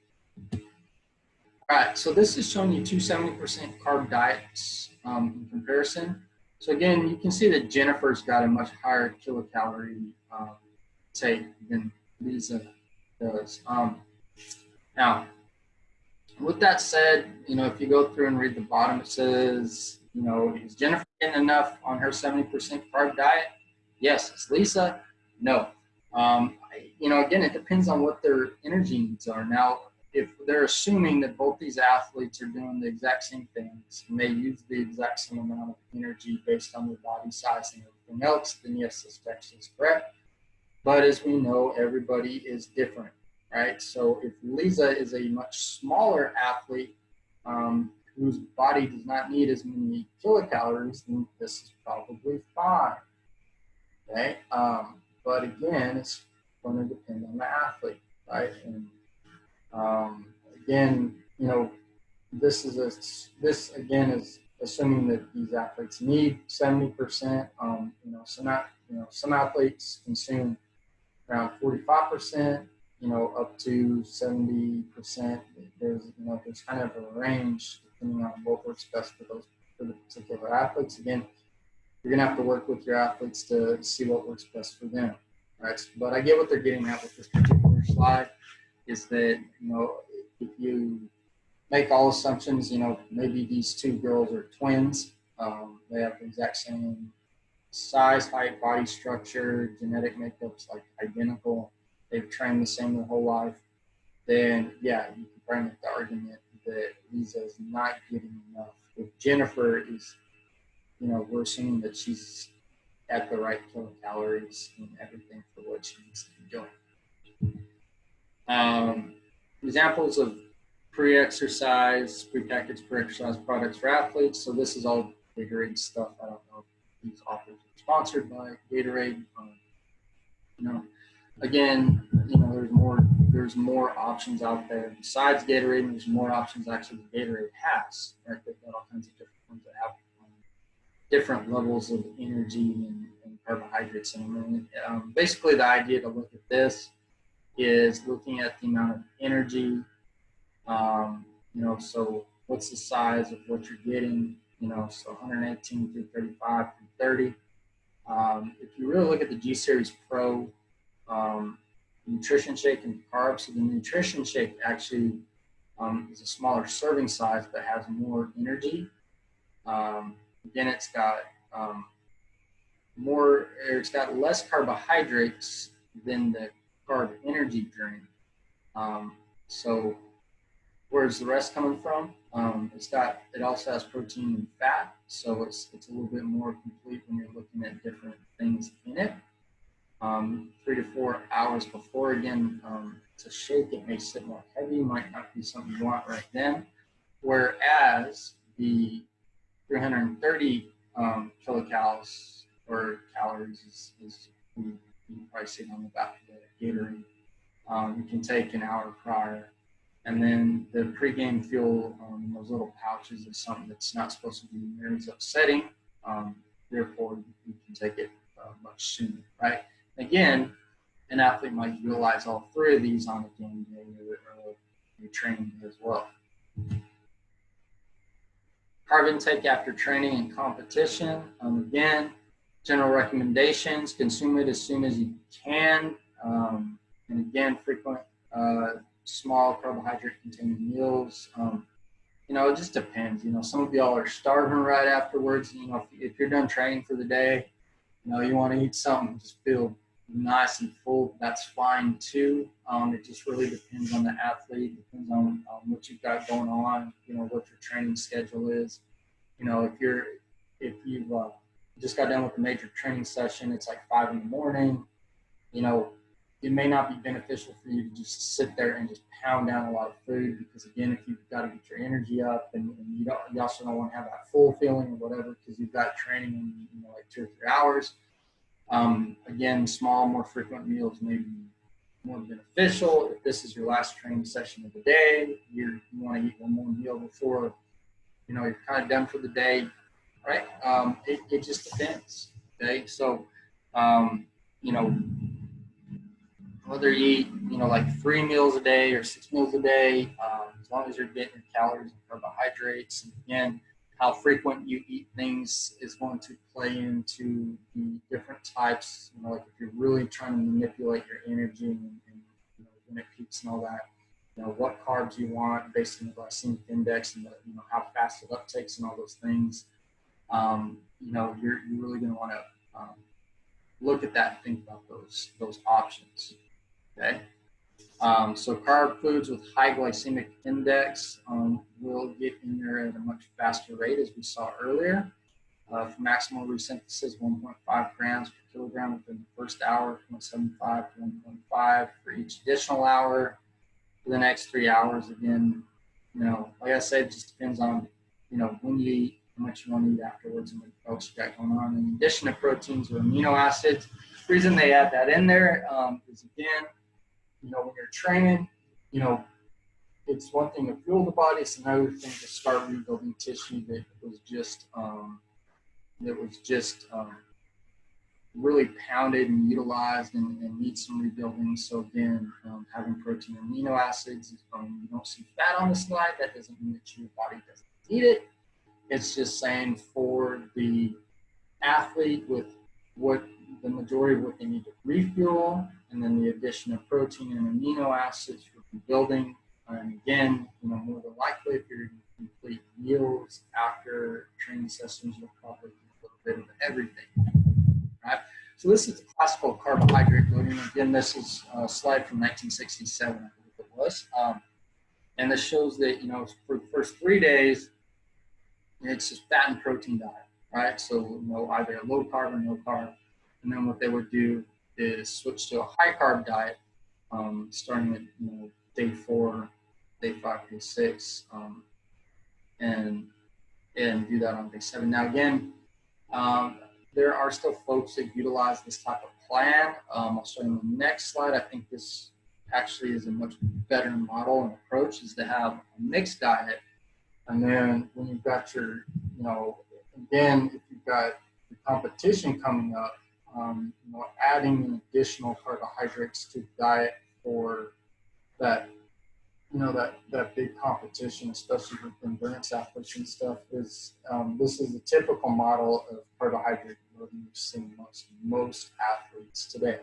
All right, so this is showing you two 70% carb diets in comparison. So again, you can see that Jennifer's got a much higher kilocalorie take than Lisa does. Now, with that said, if you go through and read the bottom, it says, is Jennifer getting enough on her 70% carb diet? Yes. Is Lisa? No. Again, it depends on what their energy needs are. Now, if they're assuming that both these athletes are doing the exact same things and they use the exact same amount of energy based on their body size and everything else, then yes, this text is correct. But as we know, everybody is different, right? So if Lisa is a much smaller athlete whose body does not need as many kilocalories, then this is probably fine, okay? But again, it's going to depend on the athlete, right? And again, this again is assuming that these athletes need 70%. Some athletes consume around 45%, up to 70%. There's kind of a range depending on what works best for the particular athletes. Again, you're gonna have to work with your athletes to see what works best for them, right? But I get what they're getting at with this particular slide is that, if you make all assumptions, maybe these two girls are twins. They have the exact same size, height, body structure, genetic makeup's like identical. They've trained the same their whole life. Then, yeah, you can probably make the argument that Lisa is not getting enough. If Jennifer is, we're assuming that she's at the right kilocalories and everything for what she needs to be doing. Examples of pre-exercise, prepackaged pre-exercise products for athletes. So this is all Gatorade stuff. I don't know if these offers are sponsored by Gatorade. Again, there's more options out there besides Gatorade, and there's more options actually that Gatorade has. Right? They've got all kinds of different ones that have different levels of energy and carbohydrates in them. And basically, the idea to look at this is looking at the amount of energy. So what's the size of what you're getting? So 118 through 35 through 30. If you really look at the G Series Pro nutrition shake and carbs, so the nutrition shake actually is a smaller serving size but has more energy. Again, it's got it's got less carbohydrates than the carb energy drink. So where's the rest coming from? It also has protein and fat, so it's a little bit more complete when you're looking at different things in it. 3 to 4 hours before, again, it's a shake. It may sit more heavy, might not be something you want right then. Whereas the 330 kilocalories or calories is you probably see on the back of the Gatorade. You can take an hour prior. And then the pregame fuel, those little pouches, is something that's not supposed to be near as upsetting. Therefore, you can take it much sooner, right? Again, an athlete might utilize all three of these on a game day or your training day as well. Carb intake after training and competition. Again, general recommendations: consume it as soon as you can. And again, frequent small carbohydrate-containing meals. It just depends. Some of y'all are starving right afterwards. If you're done training for the day, you want to eat something, just feel nice and full. That's fine too. It just really depends on the athlete. Depends on what you've got going on. What your training schedule is. If you've just got done with a major training session, it's like 5 in the morning. It may not be beneficial for you to just sit there and just pound down a lot of food, because again, if you've got to get your energy up and you also don't want to have that full feeling or whatever, because you've got training in like 2 or 3 hours. Again, small, more frequent meals may be more beneficial. If this is your last training session of the day, you want to eat one more meal before you're kind of done for the day, right? It just depends. Okay, so you know, whether you eat, like 3 meals a day or 6 meals a day, as long as you're getting your calories and carbohydrates. And again, how frequent you eat things is going to play into the different types. Like if you're really trying to manipulate your energy and when it peaks and all that, what carbs you want based on the glycemic index and how fast it uptakes and all those things. You're really going to want to look at that and think about those options. Okay. So carb foods with high glycemic index will get in there at a much faster rate, as we saw earlier. For maximal resynthesis, 1.5 grams per kilogram within the first hour, 0.75 to 1.5 for each additional hour. For the next 3 hours, again, like I said, it just depends on, when you eat, how much you want to eat afterwards, and what else you got going on. In addition to proteins or amino acids, the reason they add that in there is, again, when you're training, it's one thing to fuel the body. It's another thing to start rebuilding tissue that was just really pounded and utilized and needs some rebuilding. So again, having protein and amino acids, you don't see fat on the slide. That doesn't mean that your body doesn't need it. It's just saying for the athlete with what the majority of what they need to refuel, and then the addition of protein and amino acids for rebuilding. And again, more than likely, if you're in complete meals after training sessions, you'll probably do a little bit of everything. Right? So this is the classical carbohydrate loading. Again, this is a slide from 1967, I believe it was. And this shows that, for the first 3 days, it's just fat and protein diet. Right, so either low carb or no carb, and then what they would do is switch to a high carb diet, starting at day 4, day 5, day 6, and do that on day 7. Now again, there are still folks that utilize this type of plan. I'll show you in the next slide. I think this actually is a much better model and approach, is to have a mixed diet, and then when you've got your again, if you've got the competition coming up, adding an additional carbohydrates to the diet for that, that big competition, especially with endurance athletes and stuff, is this is the typical model of carbohydrate loading you're seeing most athletes today.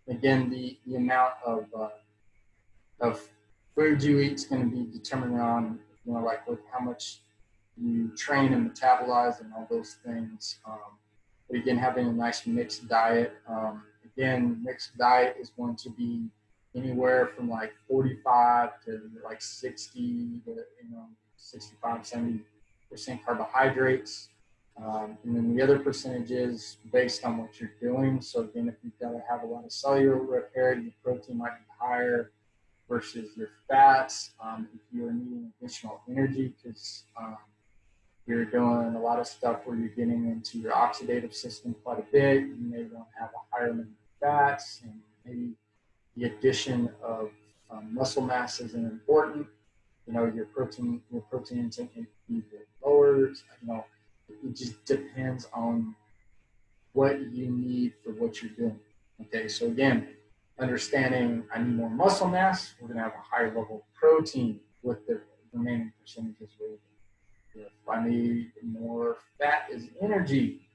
Again, the amount of food you eat is going to be determined on, like how much you train and metabolize and all those things. But again, having a nice mixed diet. Again, mixed diet is going to be anywhere from like 45 to like 60 to 65, 70% carbohydrates. And then the other percentages based on what you're doing. So again, if you've got to have a lot of cellular repair, your protein might be higher versus your fats. If you're needing additional energy because you're doing a lot of stuff where you're getting into your oxidative system quite a bit, you may want to have a higher limit of fats, and maybe the addition of muscle mass isn't important. Your protein intake may be lower. It just depends on what you need for what you're doing. Okay, so again, understanding I need more muscle mass, we're going to have a higher level of protein with the remaining percentages weighted. If I need more fat as energy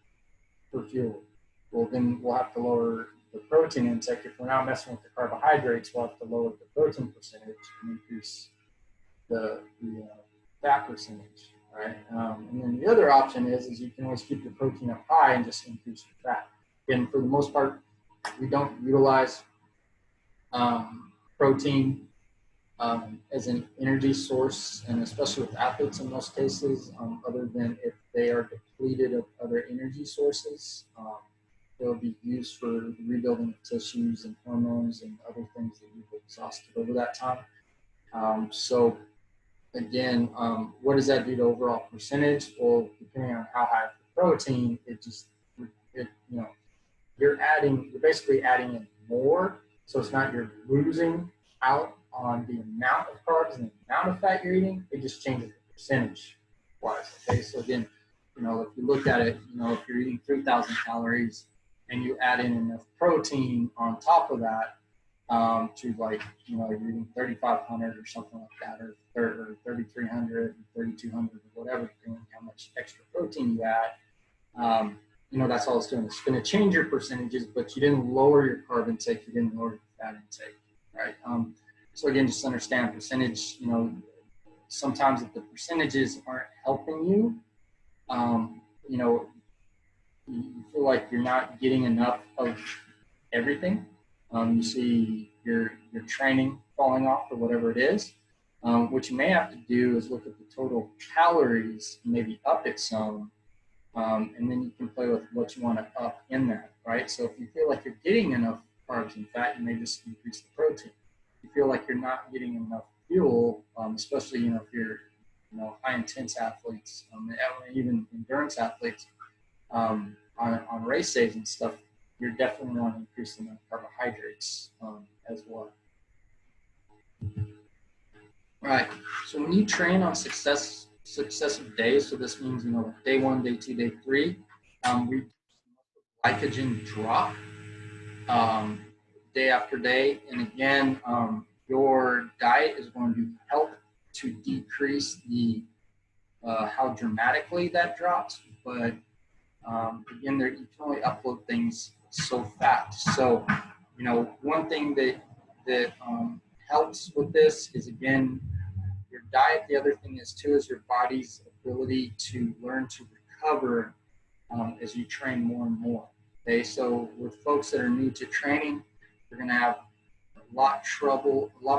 for fuel, well, then we'll have to lower the protein intake. If we're not messing with the carbohydrates, we'll have to lower the protein percentage and increase the fat percentage, right? And then the other option is you can always keep your protein up high and just increase your fat. Again, for the most part, we don't utilize protein as an energy source, and especially with athletes in most cases, other than if they are depleted of other energy sources. They'll be used for rebuilding of tissues and hormones and other things that you've exhausted over that time. So again, what does that do to overall percentage? Well, depending on how high the protein, you're basically adding in more. So it's not you're losing out on the amount of carbs and the amount of fat you're eating. It just changes the percentage wise. Okay, so again, if you look at it, if you're eating 3,000 calories and you add in enough protein on top of that, to, like, you know, you're eating 3,500 or something like that, or 3,300, or 3,200, or whatever, depending on how much extra protein you add. You know, that's all it's doing. It's going to change your percentages, but you didn't lower your carb intake, you didn't lower your fat intake, right? So again, just understand percentage. You know, sometimes if the percentages aren't helping you, you know, you feel like you're not getting enough of everything. You see your training falling off or whatever it is. What you may have to do is look at the total calories, maybe up it some, and then you can play with what you want to up in that, right? So if you feel like you're getting enough carbs and fat, you may just increase the protein. If you feel like you're not getting enough fuel, especially, you know, if you're, you know, high intense athletes, even endurance athletes, on race days and stuff, you're definitely want to increase the amount of carbohydrates as well. Right. So when you train on successive days, so this means, you know, day 1, day 2, day 3, we glycogen drop day after day, and again, your diet is going to help to decrease the how dramatically that drops, but again, you can only upload things so fast. So, you know, one thing that helps with this is, again, your diet. The other thing is too is your body's ability to learn to recover as you train more and more. Okay, so with folks that are new to training, they're going to have a lot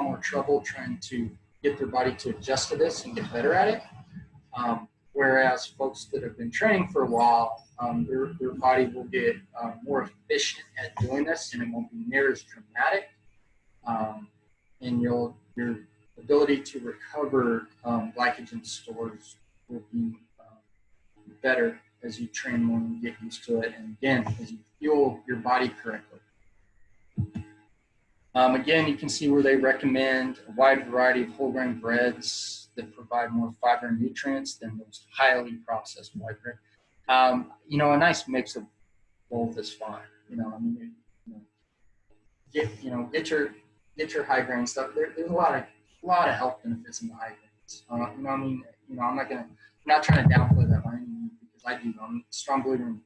more trouble trying to get their body to adjust to this and get better at it. Whereas folks that have been training for a while, their body will get more efficient at doing this, and it won't be near as dramatic. And your ability to recover glycogen stores will be better as you train more and get used to it. And again, as you fuel your body correctly. Again, you can see where they recommend a wide variety of whole grain breads that provide more fiber and nutrients than those highly processed white bread. You know, a nice mix of both is fine. You know, I mean, get your high grain stuff. There's a lot of health benefits in the high grains. You know, I mean, you know, I'm not trying to downplay that by any means, because I do. I'm a strong believer in,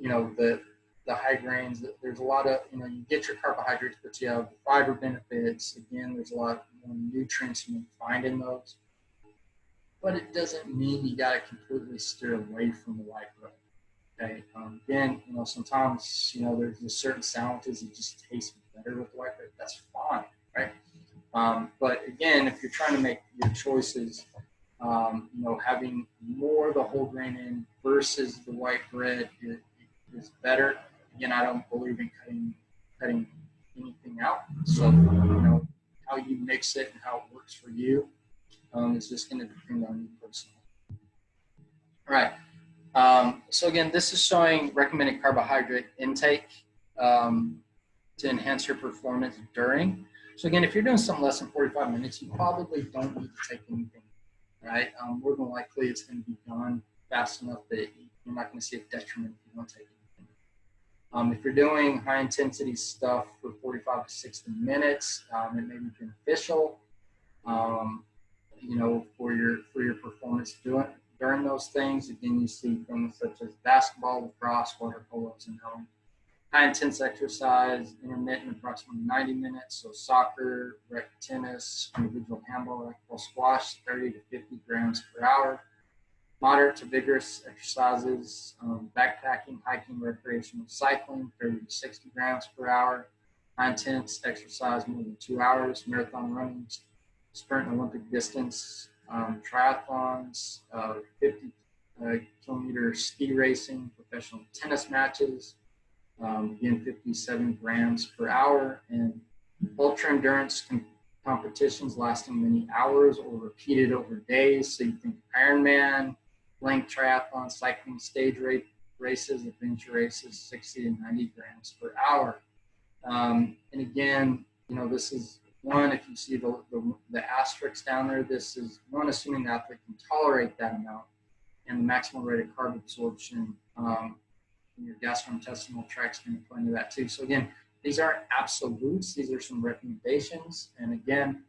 you know, the high grains. There's a lot of, you know, you get your carbohydrates, but you have fiber benefits. Again, there's a lot more nutrients you can find in those. But it doesn't mean you got to completely steer away from the white bread. Okay. Again, you know, sometimes, you know, there's just certain sandwiches that just taste better with the white bread. That's fine, right? But again, if you're trying to make your choices, you know, having more of the whole grain in versus the white bread is better. Again, I don't believe in cutting anything out. So, you know, how you mix it and how it works for you is just going to depend on you personally. All right. So again, this is showing recommended carbohydrate intake to enhance your performance during. So again, if you're doing something less than 45 minutes, you probably don't need to take anything, right? More than likely, it's going to be done fast enough that you're not going to see a detriment if you don't take anything. If you're doing high intensity stuff for 45 to 60 minutes, it may be beneficial, you know, for your performance during those things. Again, you see things such as basketball, lacrosse, water polo, and high intense exercise, intermittent, approximately 90 minutes. So soccer, rec tennis, individual handball, racquetball, squash, 30 to 50 grams per hour. Moderate to vigorous exercises, backpacking, hiking, recreational cycling, 30 to 60 grams per hour. High intense exercise, more than 2 hours. Marathon running, sprint and Olympic distance, triathlons, 50 kilometer ski racing, professional tennis matches, again, 57 grams per hour, and ultra endurance competitions lasting many hours or repeated over days. So you think Ironman, length triathlon, cycling, stage races, adventure races, 60 to 90 grams per hour. And again, you know, this is one, if you see the asterisk down there, this is one assuming that they can tolerate that amount and the maximum rate of carb absorption your gastrointestinal tract's going to play into that too. So again, these aren't absolutes. These are some recommendations. And again,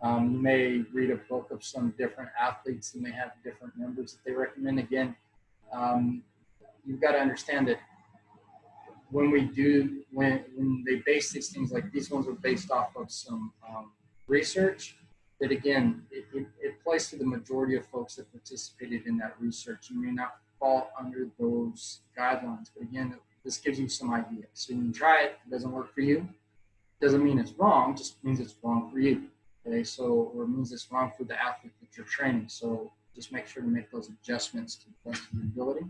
you may read a book of some different athletes that may have different numbers that they recommend. Again, you've got to understand that when they base these things, like these ones are based off of some research, that again, it plays to the majority of folks that participated in that research. You may not fall under those guidelines, but again, this gives you some idea. So you can try it. If it doesn't work for you, doesn't mean it's wrong, just means it's wrong for you. Okay, so, or it means it's wrong for the athlete that you're training. So just make sure to make those adjustments to the best of your ability.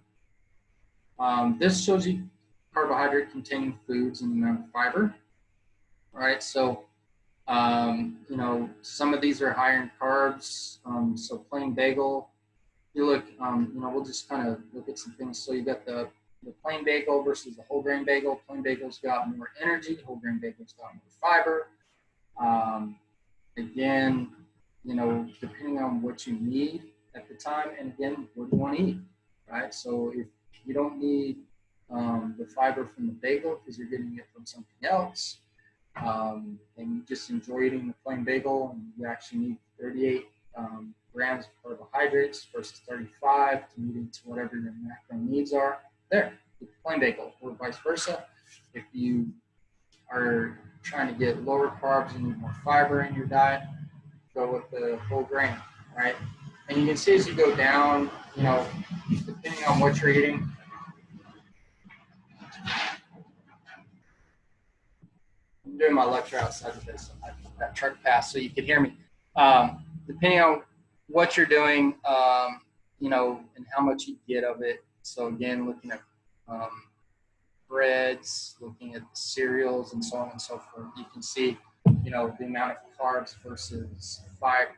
This shows you carbohydrate containing foods and the amount of fiber. All right, so you know, some of these are higher in carbs. So plain bagel, you look, you know, we'll just kind of look at some things. So you got the plain bagel versus the whole grain bagel. Plain bagel's got more energy, whole grain bagel's got more fiber. Again, you know, depending on what you need at the time, and again, what do you want to eat, right? So if you don't need the fiber from the bagel because you're getting it from something else, and you just enjoy eating the plain bagel, and you actually need 38 grams of carbohydrates versus 35 to meet into whatever your macro needs are, there, the plain bagel, or vice versa. If you are trying to get lower carbs and need more fiber in your diet, go with the whole grain, right? And you can see as you go down, you know, depending on what you're eating. I'm doing my lecture outside of this, so that truck passed so you could hear me. Depending on what you're doing, you know, and how much you get of it. So again, looking at breads, looking at cereals, and so on and so forth, you can see, you know, the amount of carbs versus fiber.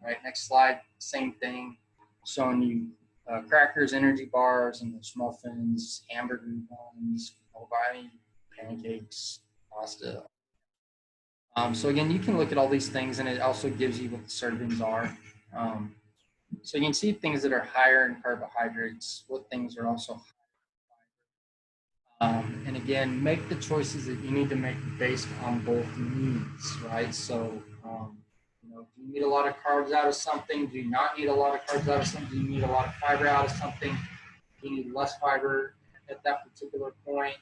Right, next slide, same thing, showing you crackers, energy bars, and those muffins, hamburger buns, Hawaii pancakes, pasta. So again, you can look at all these things, and it also gives you what the servings are. So you can see things that are higher in carbohydrates, what things are also and again, make the choices that you need to make based on both needs, right? So, you know, do you need a lot of carbs out of something? Do you not need a lot of carbs out of something? Do you need a lot of fiber out of something? Do you need less fiber at that particular point?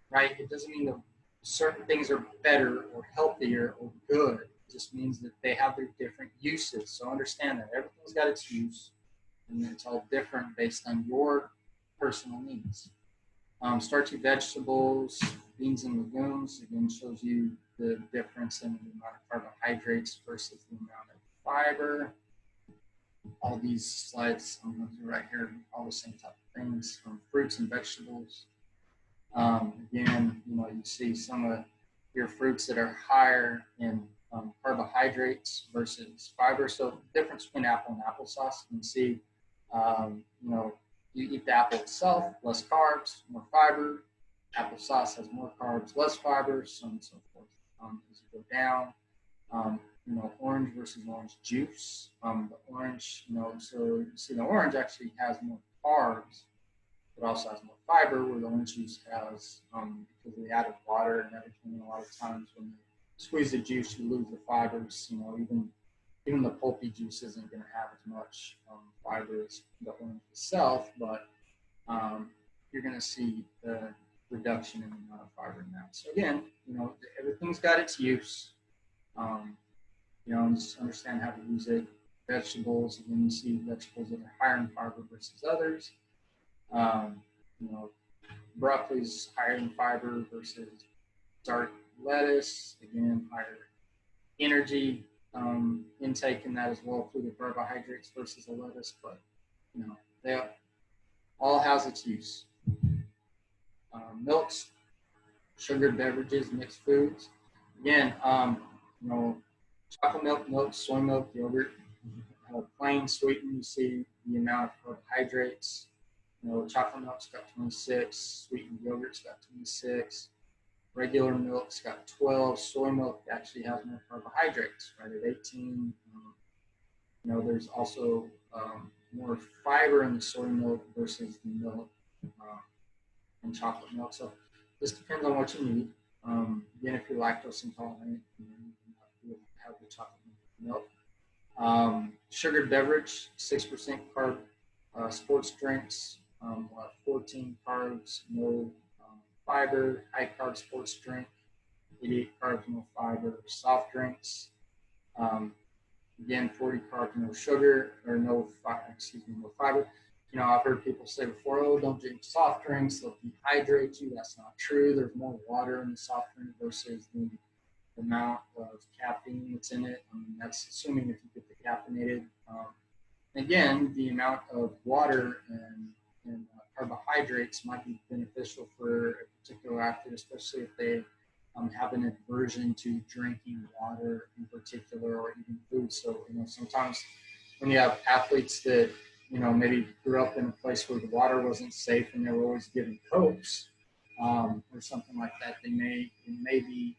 Right? It doesn't mean that certain things are better or healthier or good. It just means that they have their different uses. So understand that everything's got its use, and it's all different based on your personal needs. Starchy vegetables, beans and legumes, again, shows you the difference in the amount of carbohydrates versus the amount of fiber. All these slides I'm going through right here, all the same type of things, from fruits and vegetables. Again, you know, you see some of your fruits that are higher in carbohydrates versus fiber. So the difference between apple and applesauce, you can see, you know, you eat the apple itself, less carbs, more fiber. Applesauce has more carbs, less fiber, so on and so forth. As you go down, you know, orange versus orange juice. The orange, you know, so you see the orange actually has more carbs, but also has more fiber, where the orange juice has, because we added water and everything. A lot of times when you squeeze the juice, you lose the fibers. You know, even the pulpy juice isn't going to have as much fiber as the orange itself, but you're going to see the reduction in the amount of fiber in that. So again, you know, everything's got its use. You know, and just understand how to use it. Vegetables, again, you see vegetables that are higher in fiber versus others. You know, broccoli's higher in fiber versus dark lettuce, again, higher energy intake in that as well through the carbohydrates versus the lettuce, but you know, they all has its use. Milks, sugared beverages, mixed foods. Again, you know, chocolate milk, soy milk, yogurt, plain sweetened, you see the amount of carbohydrates. You know, chocolate milk's got 26, sweetened yogurt's got 26. Regular milk's got 12. Soy milk actually has more carbohydrates, right, at 18. You know, there's also more fiber in the soy milk versus the milk. and chocolate milk. So this depends on what you need. Again, if you're lactose intolerant, you have the chocolate milk. Sugared beverage, 6% carb, sports drinks, 14 carbs, no fiber, high carb sports drink, 88 carbs, no fiber, soft drinks. Um, Again, 40 carbs, no sugar, or no fiber. I've heard people say before, oh, don't drink soft drinks, they'll dehydrate you. That's not true. There's more water in the soft drink versus the amount of caffeine that's in it. That's assuming if you get the caffeinated. Again, the amount of water and carbohydrates might be beneficial for a particular athlete, especially if they have an aversion to drinking water in particular or eating food. So, sometimes when you have athletes that, maybe grew up in a place where the water wasn't safe and they were always given Cokes or something like that, it may be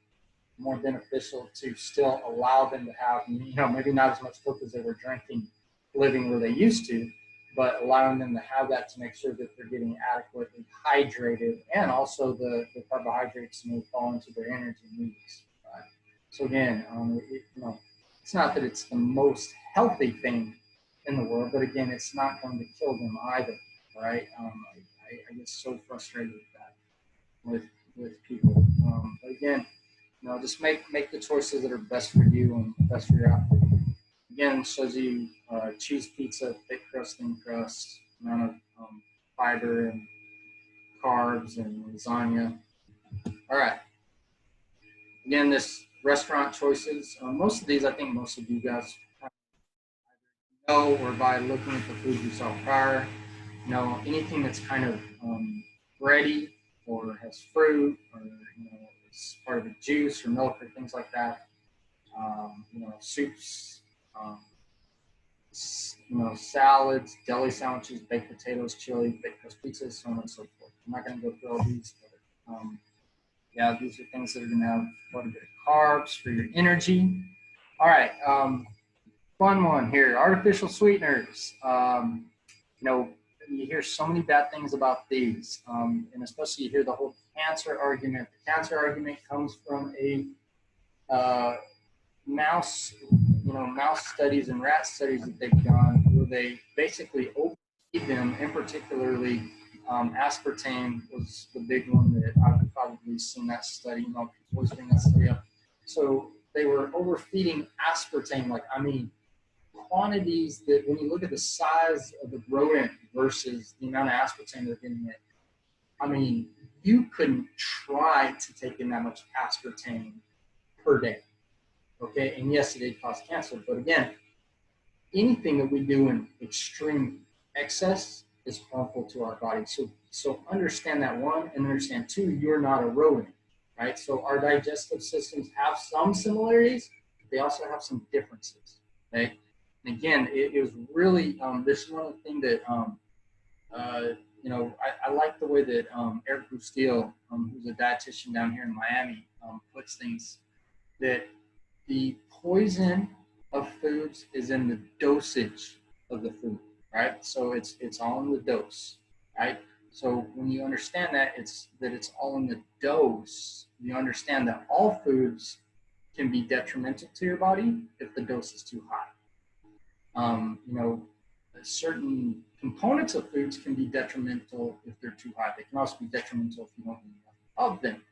more beneficial to still allow them to have, maybe not as much Coke as they were drinking living where they used to, but allowing them to have that to make sure that they're getting adequately hydrated and also the carbohydrates fall into their energy needs. Right? So again, it's not that it's the most healthy thing in the world, but again, it's not going to kill them either, right? I get so frustrated with that with people. But again, just make the choices that are best for you and best for your athlete. Again, shows you cheese pizza, thick crust, thin crust, amount of fiber and carbs and lasagna. All right. Again, this restaurant choices. Most of these, I think most of you guys know, or by looking at the food you saw prior, anything that's kind of bready or has fruit or it's part of a juice or milk or things like that. Soups, salads, deli sandwiches, baked potatoes, chili, baked crust pizzas, so on and so forth. I'm not going to go through all these, but these are things that are going to have quite a bit of carbs for your energy. All right, fun one here, artificial sweeteners. You hear so many bad things about these, and especially you hear the whole cancer argument. The cancer argument comes from a mouse studies and rat studies that they've done where they basically overfeed them, and particularly aspartame was the big one that I've probably seen that study. People always bring that study up. So they were overfeeding aspartame, quantities that when you look at the size of the rodent versus the amount of aspartame they're getting in, you couldn't try to take in that much aspartame per day. Okay, and yes, it did cause cancer, but again, anything that we do in extreme excess is harmful to our body. So understand that, one, and understand two, you're not a rodent, right? So our digestive systems have some similarities, but they also have some differences, okay? And again, it was really, this is one of the things that, I like the way that Eric Bustillo, who's a dietitian down here in Miami, puts things, that the poison of foods is in the dosage of the food, right? So it's all in the dose, right? So when you understand that, it's all in the dose. You understand that all foods can be detrimental to your body if the dose is too high. Certain components of foods can be detrimental if they're too high. They can also be detrimental if you don't eat enough of them,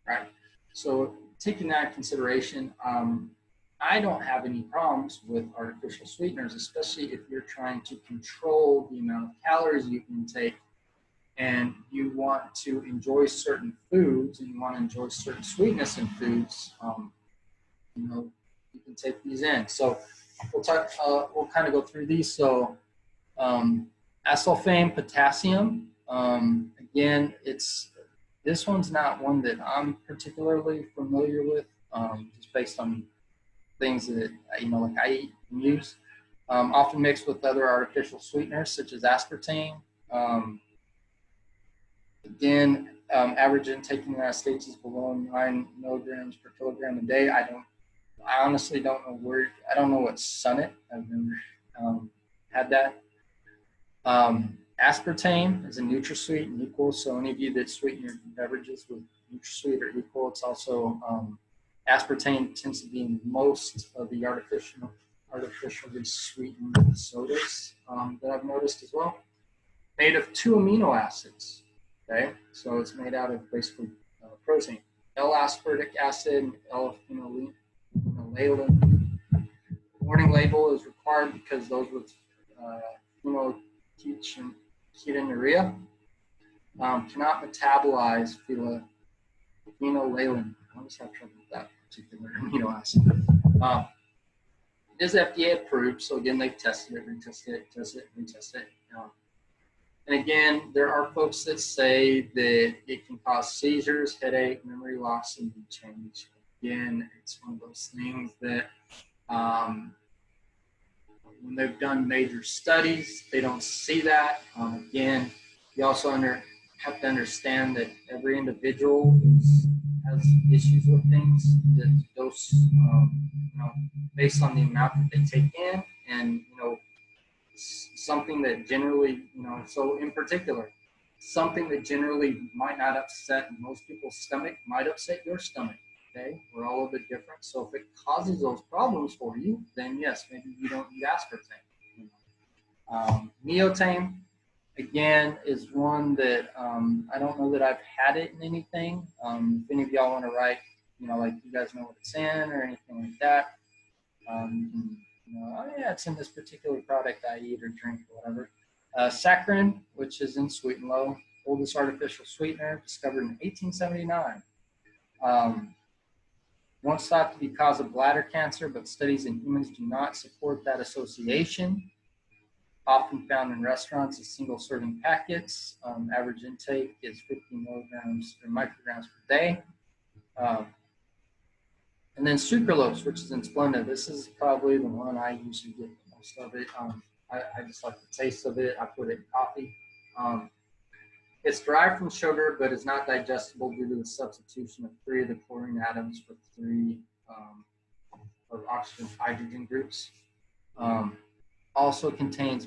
right? So taking that into consideration, I don't have any problems with artificial sweeteners, especially if you're trying to control the amount of calories you intake and you want to enjoy certain foods and you want to enjoy certain sweetness in foods. You can take these in. So we'll talk. We'll kind of go through these. So acesulfame potassium. Again, this one's not one that I'm particularly familiar with, just based on things that I eat and use. Often mixed with other artificial sweeteners such as aspartame. Again, average intake in the United States is below 9 milligrams per kilogram a day. I honestly don't know I don't know what's Sunnit. I've never had that. Aspartame is a NutraSweet and equal. So any of you that sweeten your beverages with NutraSweet or equal, it's also aspartame tends to be in most of the artificially sweetened sodas that I've noticed as well. Made of 2 amino acids. Okay, so it's made out of basically protein. L-aspartic acid and L-phenylalanine. Warning label is required because those with phenylketonuria cannot metabolize phenylalanine. I always have trouble with that particular amino acid. It is FDA approved, so again, they've tested it, retested it, tested it, retested it. And again, there are folks that say that it can cause seizures, headache, memory loss, and mood change. Again, it's one of those things that when they've done major studies, they don't see that. Again, you also have to understand that every individual has issues with things that dose, based on the amount that they take in, and something that generally, so in particular, something that generally might not upset most people's stomach might upset your stomach. Okay, we're all a bit different. So if it causes those problems for you, then yes, maybe you don't need aspartame. Neotame, again, is one that I don't know that I've had it in anything. If any of y'all want to write, like you guys know what it's in or anything like that, oh yeah, it's in this particular product I eat or drink or whatever. Saccharin, which is in Sweet and Low, oldest artificial sweetener, discovered in 1879. Once thought to be cause of bladder cancer, but studies in humans do not support that association. Often found in restaurants as single serving packets. Average intake is 50 milligrams or micrograms per day. And then sucralose, which is in Splenda. This is probably the one I usually get the most of it. I just like the taste of it. I put it in coffee. It's derived from sugar, but is not digestible due to the substitution of 3 of the chlorine atoms for 3 of oxygen hydrogen groups. Also contains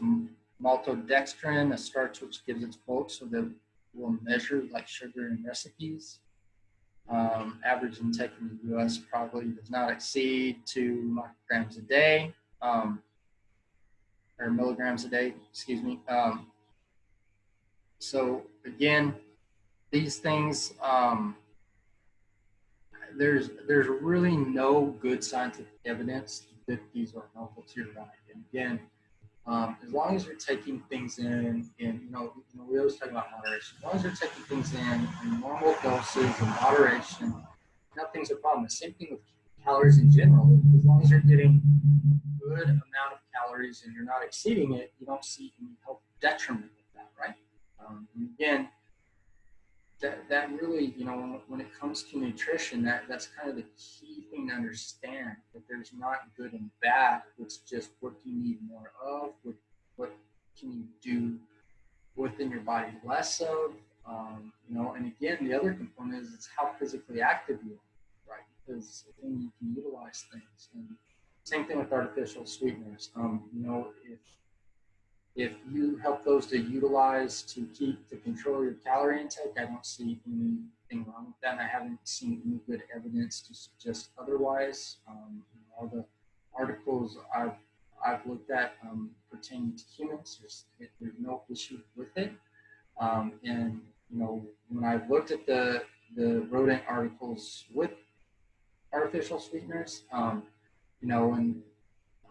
maltodextrin, a starch which gives its bulk, so that we'll measure like sugar in recipes. Average intake in the U.S. probably does not exceed 2 micrograms a day, or milligrams a day, excuse me. So again, these things, there's really no good scientific evidence that these are harmful to your body. And again, as long as you're taking things in we always talk about moderation. As long as you're taking things in normal doses and moderation, nothing's a problem. The same thing with calories in general. As long as you're getting a good amount of calories and you're not exceeding it, you don't see any health detriment with that, right? Again, that really, when it comes to nutrition, that's kind of the key thing to understand, that there's not good and bad. It's just what do you need more of, what can you do within your body less of, and again, the other component is how physically active you are, right? Because then you can utilize things. And same thing with artificial sweeteners. If you help those to utilize to control your calorie intake, I don't see anything wrong with that. And I haven't seen any good evidence to suggest otherwise. All the articles I've looked at pertaining to humans, there's no issue with it. And when I've looked at the rodent articles with artificial sweeteners, and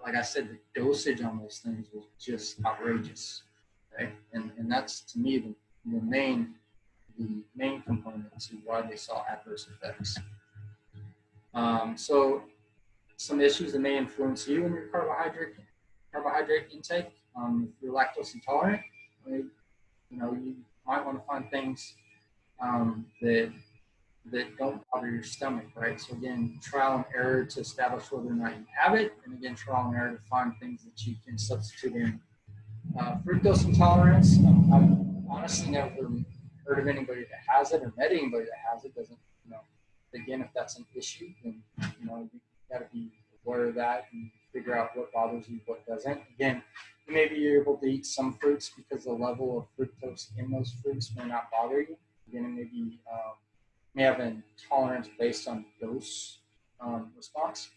like I said, the dosage on those things was just outrageous. Okay, and that's to me the main component to why they saw adverse effects. So some issues that may influence you in your carbohydrate intake. If you're lactose intolerant, you might want to find things that don't bother your stomach, right? So again, trial and error to establish whether or not you have it, and again, trial and error to find things that you can substitute in. Fructose intolerance, I've honestly never heard of anybody that has it or met anybody that has it. Doesn't, again, if that's an issue, then, you got to be aware of that and figure out what bothers you, what doesn't. Again, Maybe you're able to eat some fruits because the level of fructose in those fruits may not bother you. Again, maybe may have an intolerance based on dose response.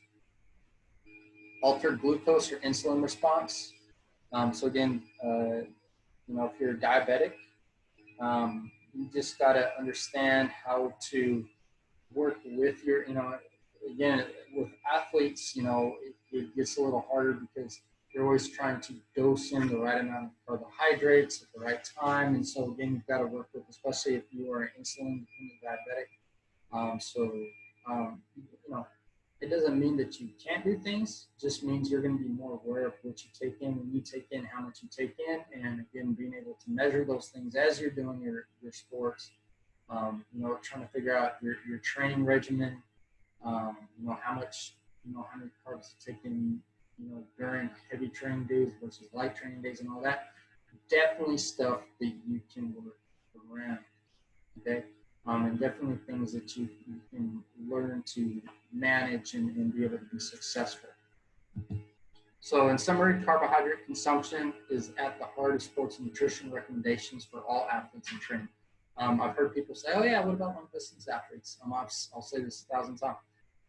Altered glucose or insulin response. So again, if you're diabetic, you just got to understand how to work with your, again, with athletes, it gets a little harder because you're always trying to dose in the right amount of carbohydrates at the right time. And so again, you've got to work with, especially if you are an insulin dependent diabetic. It doesn't mean that you can't do things. It just means you're going to be more aware of what you take in, when you take in, how much you take in, and again, being able to measure those things as you're doing your sports. Trying to figure out your training regimen. How many carbs you take in, during heavy training days versus light training days and all that. Definitely stuff that you can work around. Okay. And definitely things that you can learn to manage and be able to be successful. So in summary, carbohydrate consumption is at the heart of sports and nutrition recommendations for all athletes in training. I've heard people say, oh yeah, what about long distance athletes? I'll say this 1,000 times.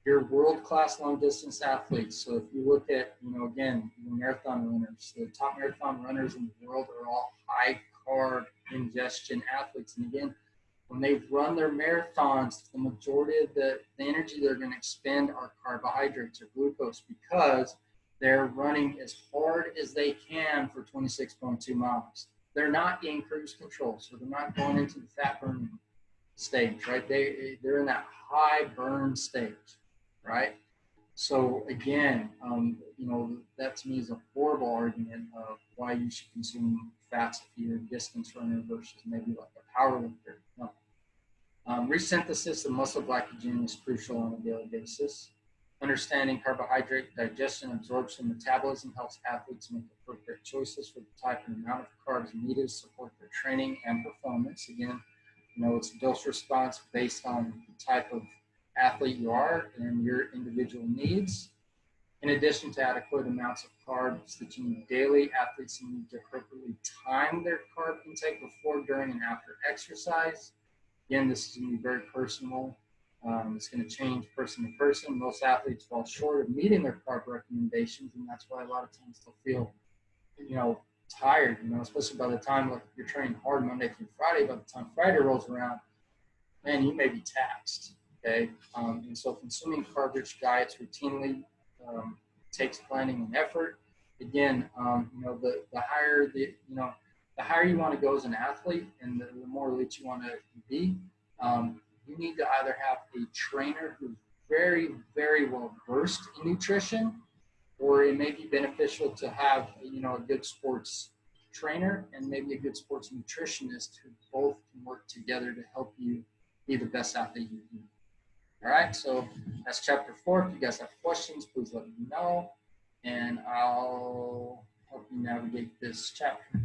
You're world-class long distance athletes. So if you look at, again, the marathon runners, the top marathon runners in the world are all high carb ingestion athletes. And again, when they run their marathons, the majority of the energy they're going to expend are carbohydrates or glucose because they're running as hard as they can for 26.2 miles. They're not in cruise control, so they're not going into the fat burning stage, right? They're in that high burn stage, right? So again, that to me is a horrible argument of why you should consume fats if you're a distance runner versus maybe like a power lifter. No. Resynthesis of muscle glycogen is crucial on a daily basis. Understanding carbohydrate digestion, absorption, metabolism helps athletes make appropriate choices for the type and amount of carbs needed to support their training and performance. Again, it's a dose response based on the type of athlete you are and your individual needs. In addition to adequate amounts of carbs that you need daily, athletes need to appropriately time their carb intake before, during, and after exercise. Again, this is going to be very personal. It's going to change person to person. Most athletes fall short of meeting their carb recommendations, and that's why a lot of times they'll feel, tired, especially by the time you're training hard Monday through Friday. By the time Friday rolls around, man, you may be taxed, okay? And so consuming carb-rich diets routinely takes planning and effort. Again, the higher the higher you want to go as an athlete and the more elite you want to be, you need to either have a trainer who's very, very well versed in nutrition, or it may be beneficial to have, a good sports trainer and maybe a good sports nutritionist who both can work together to help you be the best athlete you can be. All right, so that's chapter 4. If you guys have questions, please let me know, and I'll help you navigate this chapter.